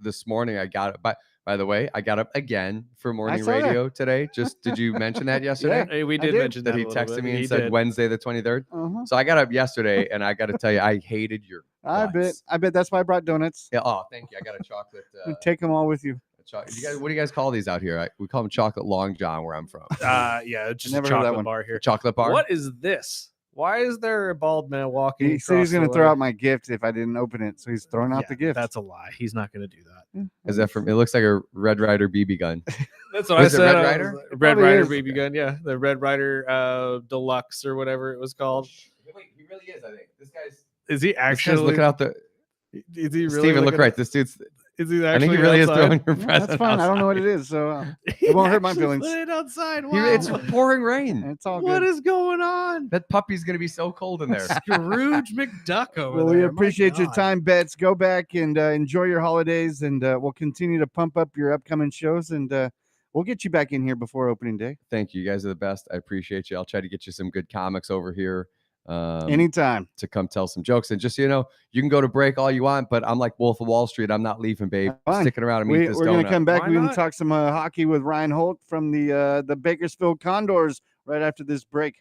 this morning I got it. By the way, I got up again for morning saw that. radio today. Just did you mention that yesterday? Hey, we I did did. mention That that he a little texted bit. me and He said did. Wednesday the 23rd. Uh-huh. So I got up yesterday, and I got to tell you, I hated your. I bet. guts. I bet that's why I brought donuts. Yeah. Oh, thank you. I got a chocolate. Take them all with you. You guys, what do you guys call these out here? We call them chocolate long john where I'm from. Yeah, it's just a Never heard of that chocolate one. bar here. Chocolate bar. What is this? Why is there a bald man walking? He said he's going going to throw out my gift if I didn't open it, so he's throwing out the gift. That's a lie. He's not going to do that. Is that from? It looks like a Red Rider BB gun. That's what Was I it said. Red I was Ryder? like, It Red probably Rider is. BB gun. Yeah, the Red Rider Deluxe or whatever it was called. Wait, he really is. I think this guy's. Is he This guy's actually looking out the. Is he really? Steven, look looking- right. This dude's. Is he actually? I think he really outside? is throwing your Yeah, present. that's fine. I don't know what it outside. is, so He won't hurt my actually feelings. Put it outside. He- Wow. it's pouring rain. it's all What good. is going on? That puppy's gonna be so cold in there. Scrooge McDuck over Well, there. we My appreciate your God. time, Bets. Go back and enjoy your holidays, and we'll continue to pump up your upcoming shows, and we'll get you back in here before opening day. Thank you. You guys are the best. I appreciate you. I'll try to get you some good comics over here. Anytime. To come tell some jokes. And just so you know, you can go to break all you want, but I'm like Wolf of Wall Street. I'm not leaving, babe. Fine. Sticking around and eat We're this going to donut. come back. Why We're going not? to talk some hockey with Ryan Holt from the Bakersfield Condors right after this break.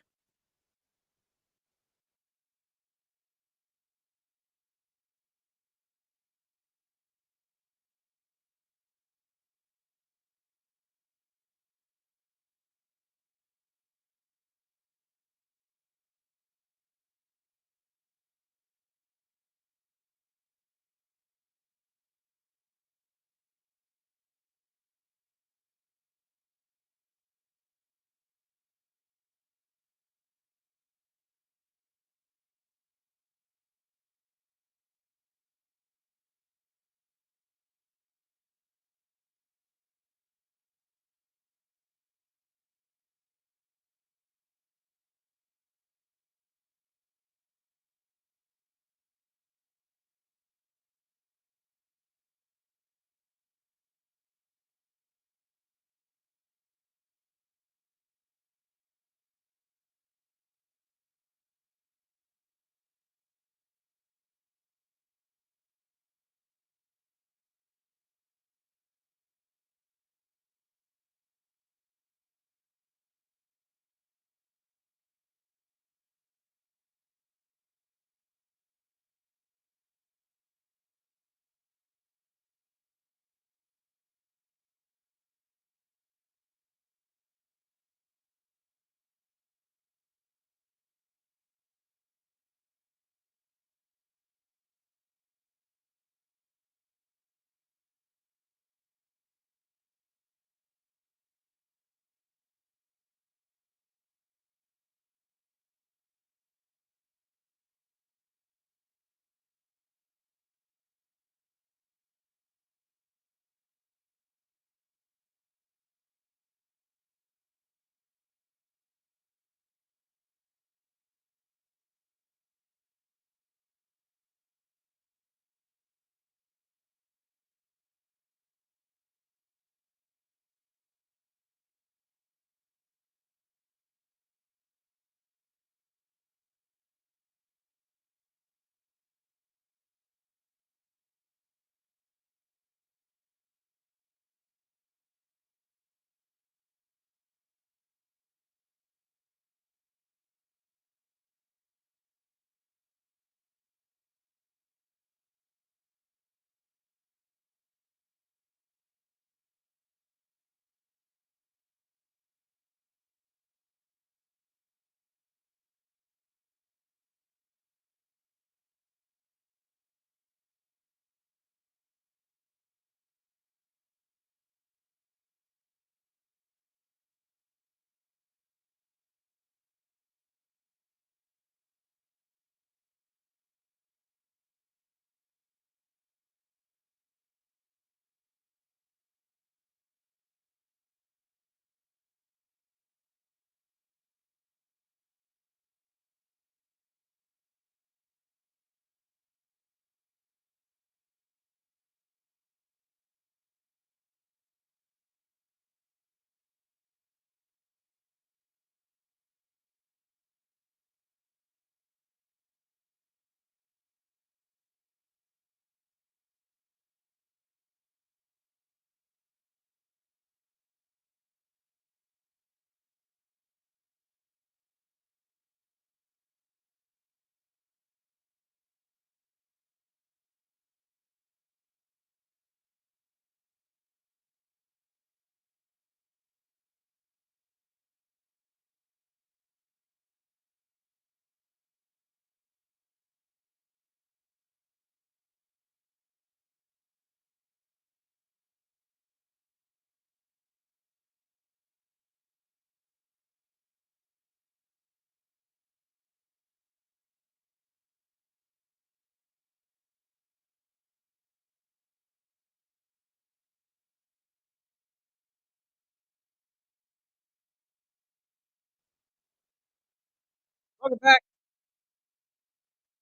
Welcome back.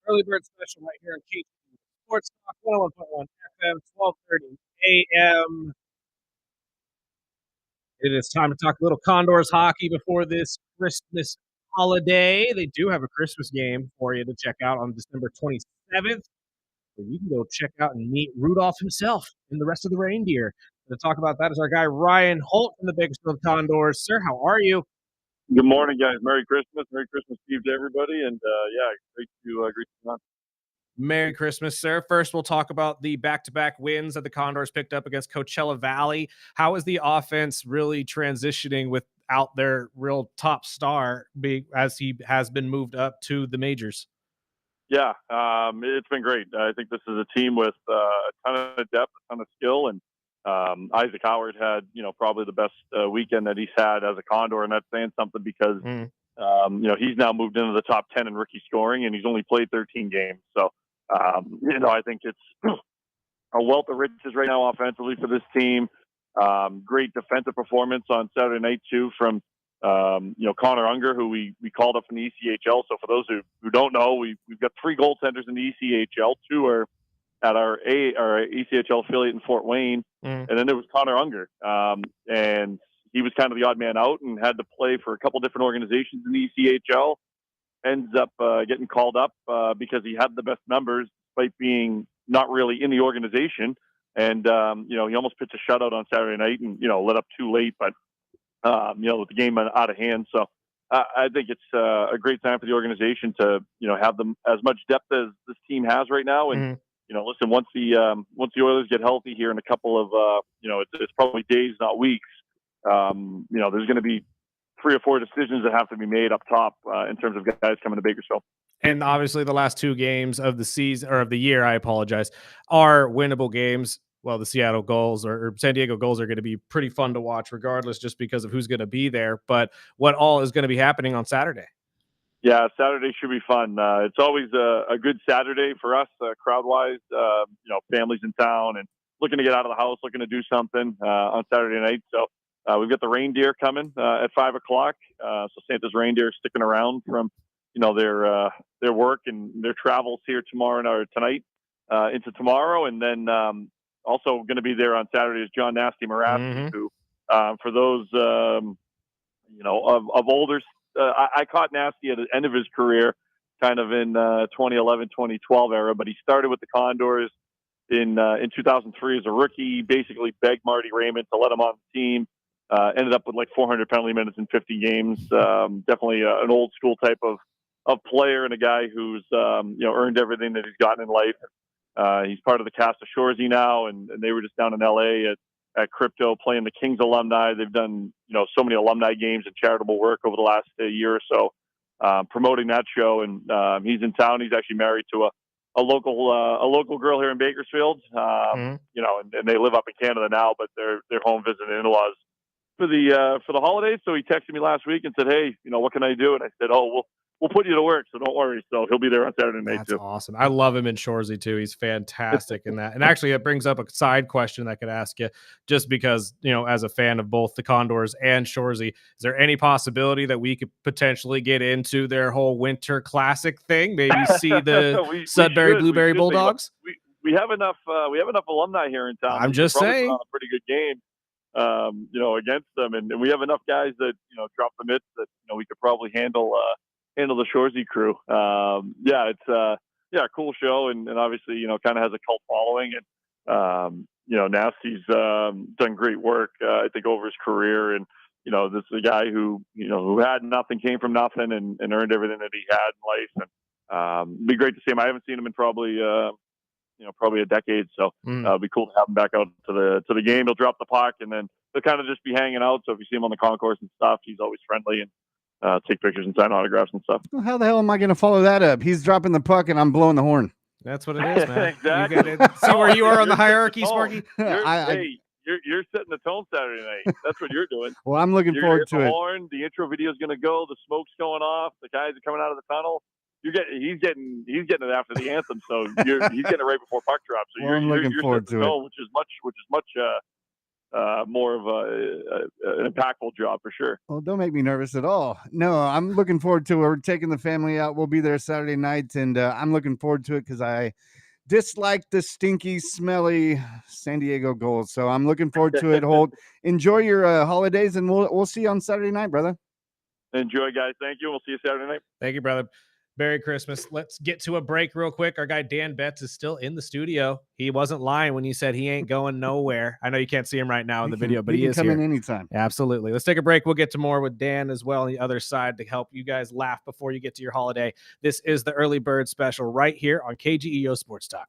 Early bird special right here on Key Sports Talk 101.1 FM, 12:30 a.m. It is time to talk a little Condors hockey before this Christmas holiday. They do have a Christmas game for you to check out on December 27th. Where you can go check out and meet Rudolph himself and the rest of the reindeer. To talk about that is our guy Ryan Holt from the Bakersfield Condors. Sir, how are you? Good morning, guys. Merry Christmas. Merry Christmas Eve to everybody. And great to be on. Merry Christmas, sir. First, we'll talk about the back-to-back wins that the Condors picked up against Coachella Valley. How is the offense really transitioning without their real top star as he has been moved up to the majors? Yeah, it's been great. I think this is a team with a ton of depth, a ton of skill, and Isaac Howard had, probably the best weekend that he's had as a Condor, and that's saying something because, he's now moved into the top 10 in rookie scoring, and he's only played 13 games. So, I think it's a wealth of riches right now offensively for this team. Great defensive performance on Saturday night, too, from Connor Unger, who we called up from the ECHL. So for those who don't know, we've got 3 goaltenders in the ECHL. 2 are at our ECHL affiliate in Fort Wayne. And then there was Connor Unger. And he was kind of the odd man out and had to play for a couple different organizations in the ECHL. Ends up getting called up because he had the best numbers despite being not really in the organization. And, he almost pitched a shutout on Saturday night and, let up too late. But with the game out of hand. So I think it's a great time for the organization to, have them as much depth as this team has right now. And, listen, once the Oilers get healthy here in a couple of, it's probably days, not weeks, there's going to be 3 or 4 decisions that have to be made up top in terms of guys coming to Bakersfield. And obviously the last 2 games of the season or of the year, I apologize, are winnable games. Well, the Seattle Gulls or San Diego Gulls are going to be pretty fun to watch regardless, just because of who's going to be there. But what all is going to be happening on Saturday? Yeah, Saturday should be fun. It's always a good Saturday for us, crowd-wise, families in town and looking to get out of the house, looking to do something on Saturday night. So we've got the reindeer coming at 5 o'clock. So Santa's reindeer sticking around from, their work and their travels here tonight into tomorrow. And then also going to be there on Saturday is John Nasty Marassi, who, for those, of older, I caught Nasty at the end of his career, kind of in 2011, 2012 era, but he started with the Condors in 2003 as a rookie, basically begged Marty Raymond to let him on the team, ended up with like 400 penalty minutes in 50 games. Definitely an old school type of player and a guy who's, earned everything that he's gotten in life. He's part of the cast of Shoresy now, and they were just down in LA at Crypto playing the Kings alumni. They've done, so many alumni games and charitable work over the last year or so, promoting that show. And he's in town. He's actually married to a local girl here in Bakersfield, and they live up in Canada now, but they're home visiting in-laws for the holidays. So he texted me last week and said, "Hey, what can I do?" And I said, "Oh, we'll put you to work, so don't worry." So he'll be there on Saturday night. That's too. Awesome. I love him in Shoresy too. He's fantastic in that. And actually, it brings up a side question that I could ask you, just because, as a fan of both the Condors and Shoresy, is there any possibility that we could potentially get into their whole winter classic thing? Maybe see the Sudbury Blueberry Bulldogs? We have enough alumni here in town. I'm just saying. Put on a pretty good game. Against them, and we have enough guys that drop the mitts that we could probably handle the Shoresy crew. It's a cool show, and obviously kind of has a cult following, and Nasty's done great work I think over his career, and this is a guy who had nothing, came from nothing, and earned everything that he had in life, and it'd be great to see him. I haven't seen him in probably a decade. So it'd be cool to have him back out to the game. He'll drop the puck, and then they'll kind of just be hanging out. So if you see him on the concourse and stuff, he's always friendly and take pictures and sign autographs and stuff. Well, how the hell am I going to follow that up? He's dropping the puck and I'm blowing the horn. That's what it is, man. Exactly. See where you are on the hierarchy, Sparky? You're setting the tone Saturday night. That's what you're doing. Well, I'm looking forward to it. Horn, the intro video is going to go. The smoke's going off. The guys are coming out of the tunnel. He's getting it after the anthem, so he's getting it right before puck drop. So I'm looking forward to it, which is much more of an impactful job for sure. Well, don't make me nervous at all. No, I'm looking forward to it. We're taking the family out. We'll be there Saturday night, and I'm looking forward to it because I dislike the stinky, smelly San Diego goals. So I'm looking forward to it. Holt, enjoy your holidays, and we'll see you on Saturday night, brother. Enjoy, guys. Thank you. We'll see you Saturday night. Thank you, brother. Merry Christmas. Let's get to a break real quick. Our guy Dan Betts is still in the studio. He wasn't lying when he said he ain't going nowhere. I know you can't see him right now in the video, but he can is come here. in anytime. Absolutely. Let's take a break. We'll get to more with Dan as well on the other side to help you guys laugh before you get to your holiday. This is the Early Bird Special right here on KGEO Sports Talk.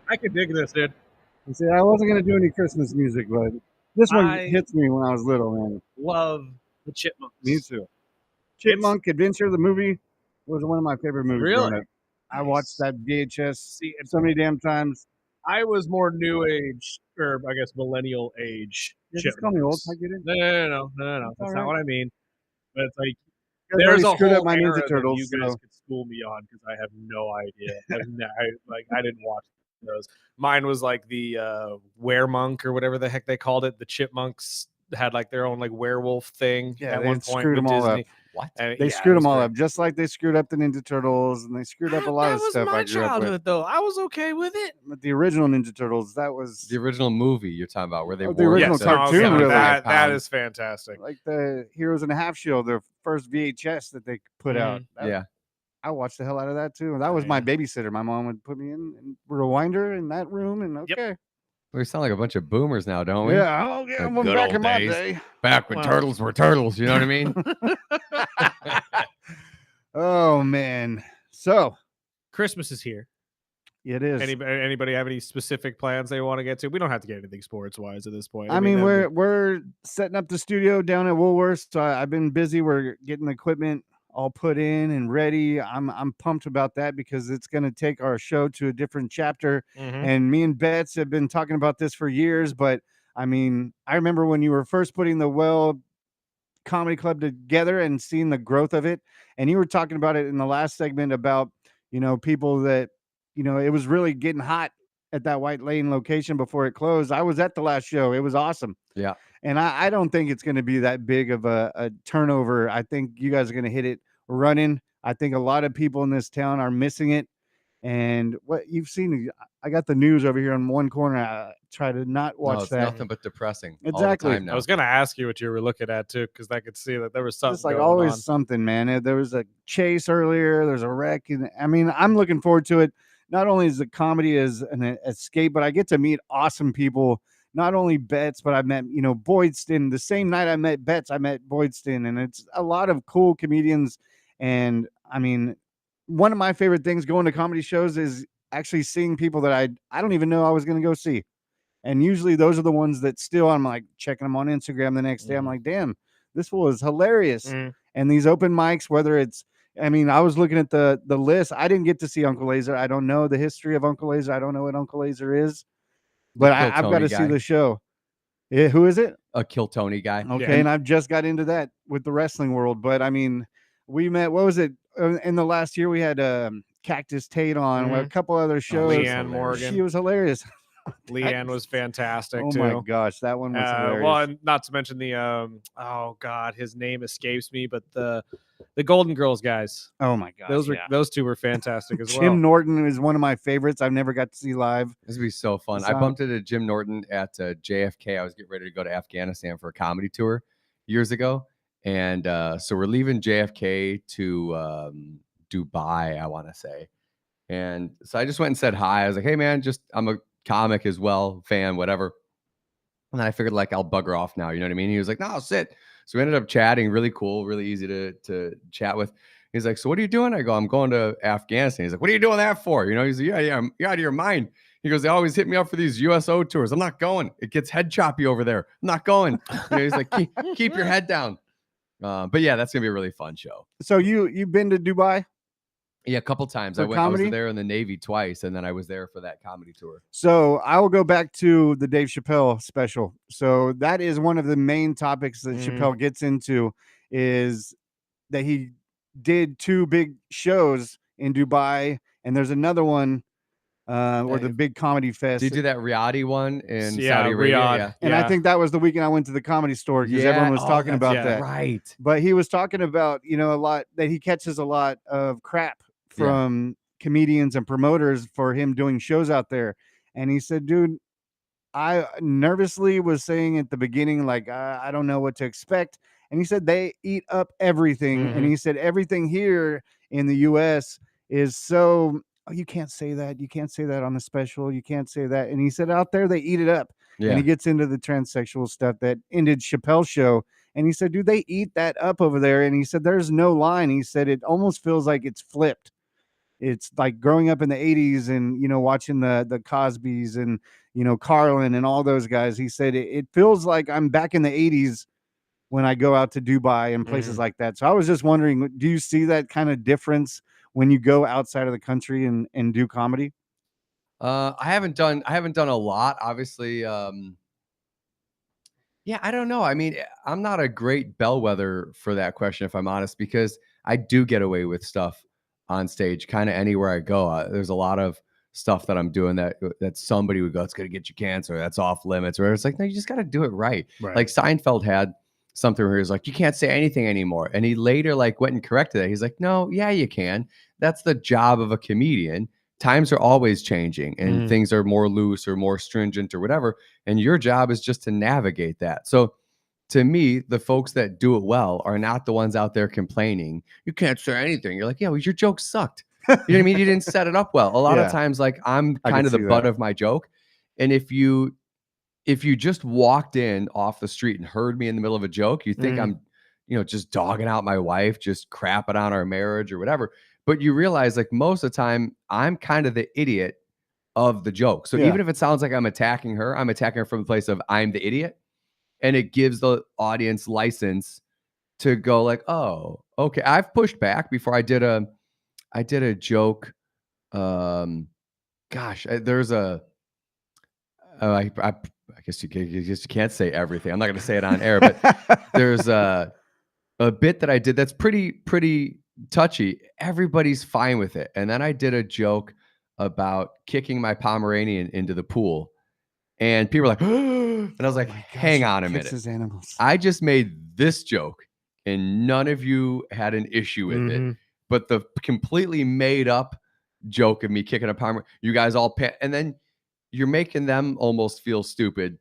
I could dig this, dude. You see, I wasn't gonna do any Christmas music, but this one I- hits me when I was little, man. Love the Chipmunks. Me too. Chipmunk Adventure, the movie, was one of my favorite movies growing Really? up. I watched that VHS See, and so many damn times. I was more new age, or I guess millennial age. Yeah, just call me old. Chipmunks. I get it. No. That's That's all not right. what I mean. But it's like You guys there's already a screwed whole up my era Ninja that Turtles. you guys So. could school me on because I have no idea. I didn't watch those. Mine was like the Weremunk or whatever the heck they called it. The Chipmunks had like their own like werewolf thing Yeah, at they one point screwed with them all Disney. up. What? They Yeah, screwed it was them all great. up, just like they screwed up the Ninja Turtles, and they screwed up a lot of stuff I grew up with. Though. I was okay with it. But the original Ninja Turtles, that was The original movie you're talking about, where they Oh, the wore original the cartoon, 75 really. That pounds. is fantastic. like the Heroes in a Half Shell, their first VHS that they put out. Yeah. I watched the hell out of that too. That was my Yeah. babysitter. My mom would put me in and rewind her in that room, and Yep. okay. We sound like a bunch of boomers now, don't we? Yeah, oh yeah, The I'm good back old in my days. day. Back when Well- turtles were turtles, you know what I mean? Oh man. So Christmas is here. it is. Anybody have any specific plans they want to get to? We don't have to get anything sports wise at this point. I mean, that'd we're setting up the studio down at Woolworths. So I've been busy. We're getting the equipment all put in and ready. I'm pumped about that because it's going to take our show to a different chapter. be- Mhm. And me and Betts have been talking about this for years. But I mean, I remember when you were first putting the Well Comedy Club together and seeing the growth of it. And you were talking about it in the last segment about, people that, it was really getting hot at that White Lane location before it closed. I was at the last show. It was awesome. Yeah. And I don't think it's going to be that big of a turnover. I think you guys are going to hit it running. I think a lot of people in this town are missing it. And what you've seen, I got the news over here on one corner. I try to not watch No, it's that. nothing but depressing. All Exactly. the time now. I was gonna ask you what you were looking at too, because I could see that there was something Just like going always on. something, man. There was a chase earlier. There's a wreck. And I mean, I'm looking forward to it. Not only is the comedy as an escape, but I get to meet awesome people. Not only Betts, but I met, Boydston. The same night I met Betts, I met Boydston. And it's a lot of cool comedians. And I mean, one of my favorite things going to comedy shows is actually seeing people that I don't even know I was going to go see. And usually those are the ones that still I'm like checking them on Instagram the next day. I'm like, damn, this fool is hilarious. Mhm. And these open mics, whether it's, I mean, I was looking at the list. I didn't get to see Uncle Laser. I don't know the history of Uncle Laser. I don't know what Uncle Laser is, but Kill I've got Tony to see guy. the show. Yeah, who is it? A Kill Tony guy. Okay, Yeah. and I've just got into that with the wrestling world. But I mean, we met. What was it in the last year? We had Cactus Tate on. A Mhm. couple other shows. Leanne Morgan. She was hilarious. Leanne was fantastic Oh too. my gosh, that one was hilarious. Well, and not to mention the oh god, his name escapes me, but the Golden Girls guys. Oh my gosh, Those two were fantastic as Jim well. Norton is one of my favorites. I've never got to see live. This would be so fun. I So- bumped into Jim Norton at JFK. I was getting ready to go to Afghanistan for a comedy tour years ago. And so we're leaving JFK to Dubai, I want to say. And so I just went and said hi. I was like, hey, man, I'm a comic as well, fan, whatever. And then I figured like I'll bugger off now. You know what I mean? He was like, no, sit. So we ended up chatting. Really cool, really easy to chat with. He's like, so what are you doing? I go, I'm going to Afghanistan. He's like, what are you doing that for? He's like, yeah, you're out of your mind. He goes, they always hit me up for these USO tours. I'm not going. It gets head choppy over there. I'm not going. He's like, keep your head down. But yeah, that's gonna be a really fun show. So you've been to Dubai? Yeah, a couple times. For I was comedy? there in the Navy twice, and then I was there for that comedy tour. So I will go back to the Dave Chappelle special. So that is one of the main topics that Chappelle gets into, is that he did 2 big shows in Dubai, and there's another one or the big comedy fest. Did you do that Riyadh one in Yeah, Saudi Arabia? Riyadh. Yeah. And I think that was the weekend I went to the Comedy Store because everyone was talking that's about that. Right. But he was talking about, a lot that he catches a lot of crap from comedians and promoters for him doing shows out there. And he said, dude, I nervously was saying at the beginning, like, I don't know what to expect. And he said, they eat up everything. And he said, everything here in the US is so, oh, you can't say that. You can't say that on the special. You can't say that. And he said, out there, they eat it up. Yeah. And he gets into the transsexual stuff that ended Chappelle's show. And he said, dude, they eat that up over there. And he said, there's no line. He said, it almost feels like it's flipped. it's like growing up in the 80s and, watching the Cosbys and, Carlin and all those guys. He said it feels like I'm back in the 80s when I go out to Dubai and places like that. So I was just wondering, do you see that kind of difference when you go outside of the country and do comedy? I haven't done a lot, obviously. Yeah, I don't know. I mean, I'm not a great bellwether for that question, if I'm honest, because I do get away with stuff on stage kind of anywhere I go. There's a lot of stuff that I'm doing that somebody would go, it's going to get you cancer. That's off limits. Or it's like, no, you just got to do it right. Like Seinfeld had something where he was like, you can't say anything anymore. And he later like went and corrected that. He's like, no, yeah, you can. That's the job of a comedian. Times are always changing and things are more loose or more stringent or whatever. And your job is just to navigate that. So to me, the folks that do it well are not the ones out there complaining. You can't say anything. You're like, yeah, well, your joke sucked. You know what I mean? You didn't set it up well. A lot of times, like I'm kind of the butt of my joke. And if you just walked in off the street and heard me in the middle of a joke, you think I'm, just dogging out my wife, just crapping on our marriage or whatever. But you realize like most of the time I'm kind of the idiot of the joke. So even if it sounds like I'm attacking her from the place of I'm the idiot. And it gives the audience license to go like, oh, okay. I've pushed back before. I did a joke. There's a, I guess you can't say everything. I'm not going to say it on air, but there's a bit that I did that's pretty touchy. Everybody's fine with it. And then I did a joke about kicking my Pomeranian into the pool. And people were like, and I was like, hang on a minute. Animals. I just made this joke and none of you had an issue with it. But the completely made up joke of me kicking a Pomeranian, you guys all and then you're making them almost feel stupid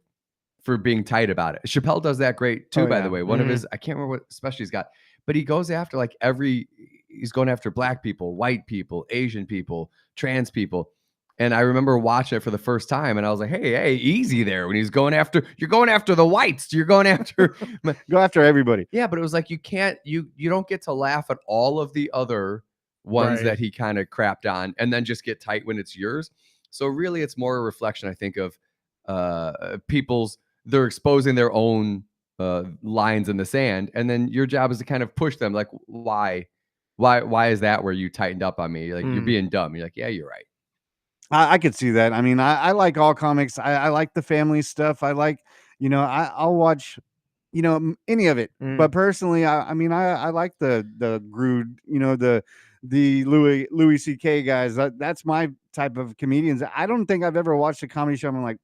for being tight about it. Chappelle does that great too, by the way. One of his, I can't remember what special he's got, but he goes after like he's going after black people, white people, Asian people, trans people. And I remember watching it for the first time and I was like, hey, easy there. When you're going after the whites, you're going after, go after everybody. Yeah. But it was like, you don't get to laugh at all of the other ones that he kind of crapped on and then just get tight when it's yours. So really it's more a reflection, I think, of they're exposing their own lines in the sand. And then your job is to kind of push them like, why is that where you tightened up on me? Like you're being dumb. You're like, yeah, you're right. I could see that. I mean, I like all comics. I like the family stuff. I like, I'll watch, any of it. But personally, I mean, I like the Grood, the Louis C.K. guys. That's my type of comedians. I don't think I've ever watched a comedy show and I'm like,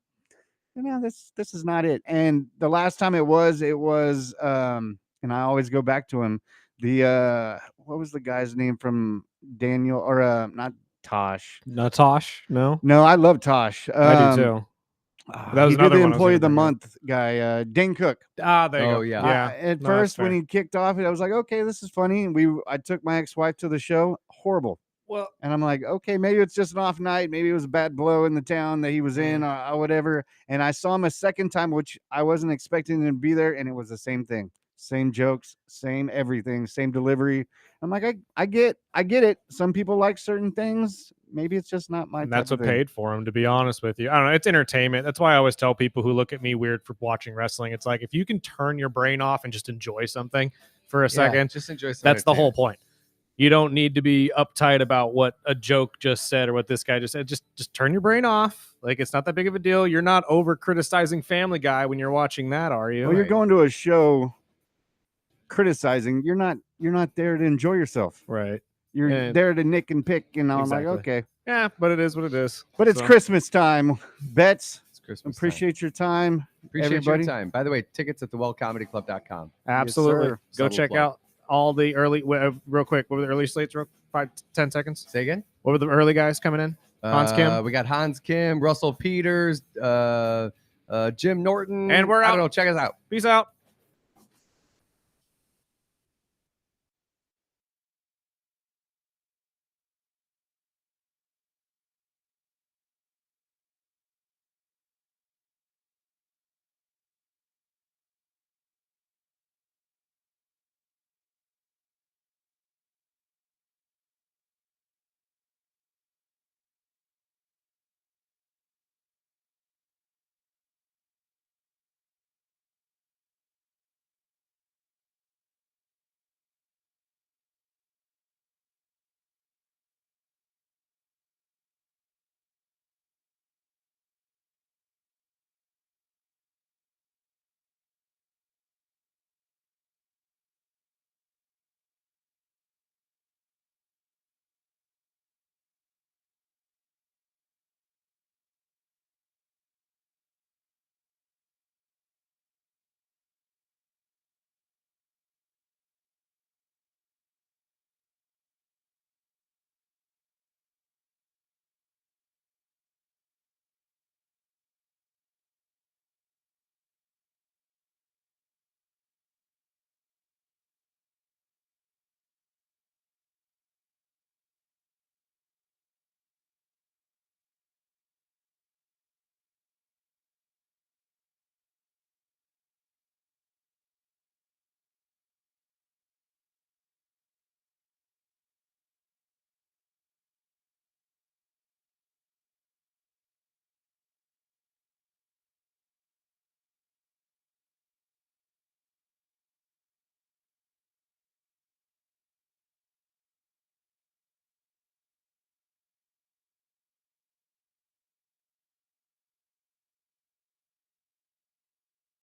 this is not it. And the last time it was, and I always go back to him. The what was the guy's name from Daniel or not Tosh? No, Tosh. No, I love Tosh. I do too. That was he did the Employee of the Month guy, Dane Cook. There you go. Yeah. At first, when he kicked off, I was like, okay, this is funny. I took my ex-wife to the show. Horrible. Well, and I'm like, okay, maybe it's just an off night. Maybe it was a bad blow in the town that he was in or whatever. And I saw him a second time, which I wasn't expecting him to be there. And it was the same thing. Same jokes, same everything, same delivery. I'm like, I get it. Some people like certain things. Maybe it's just not my. And that's what paid for him, to be honest with you. I don't know. It's entertainment. That's why I always tell people who look at me weird for watching wrestling. It's like, if you can turn your brain off and just enjoy something for a second, just enjoy. That's the whole point. You don't need to be uptight about what a joke just said or what this guy just said. Just turn your brain off. Like, it's not that big of a deal. You're not over criticizing Family Guy when you're watching that, are you? Well, you're going to a show criticizing. You're not there to enjoy yourself. Right. You're there to nick and pick. And I'm like, okay. Yeah, but it is what it is. But it's Christmas time. Betts. It's Christmas. Appreciate your time. Appreciate everybody. Your time. By the way, tickets at thewellcomedyclub.com. Absolutely. Yes, go check out all the early, real quick. What were the early slates? 5-10 seconds. Say again. What were the early guys coming in? Hans Kim. We got Hans Kim, Russell Peters, Jim Norton, and we're out. I don't know. Check us out. Peace out.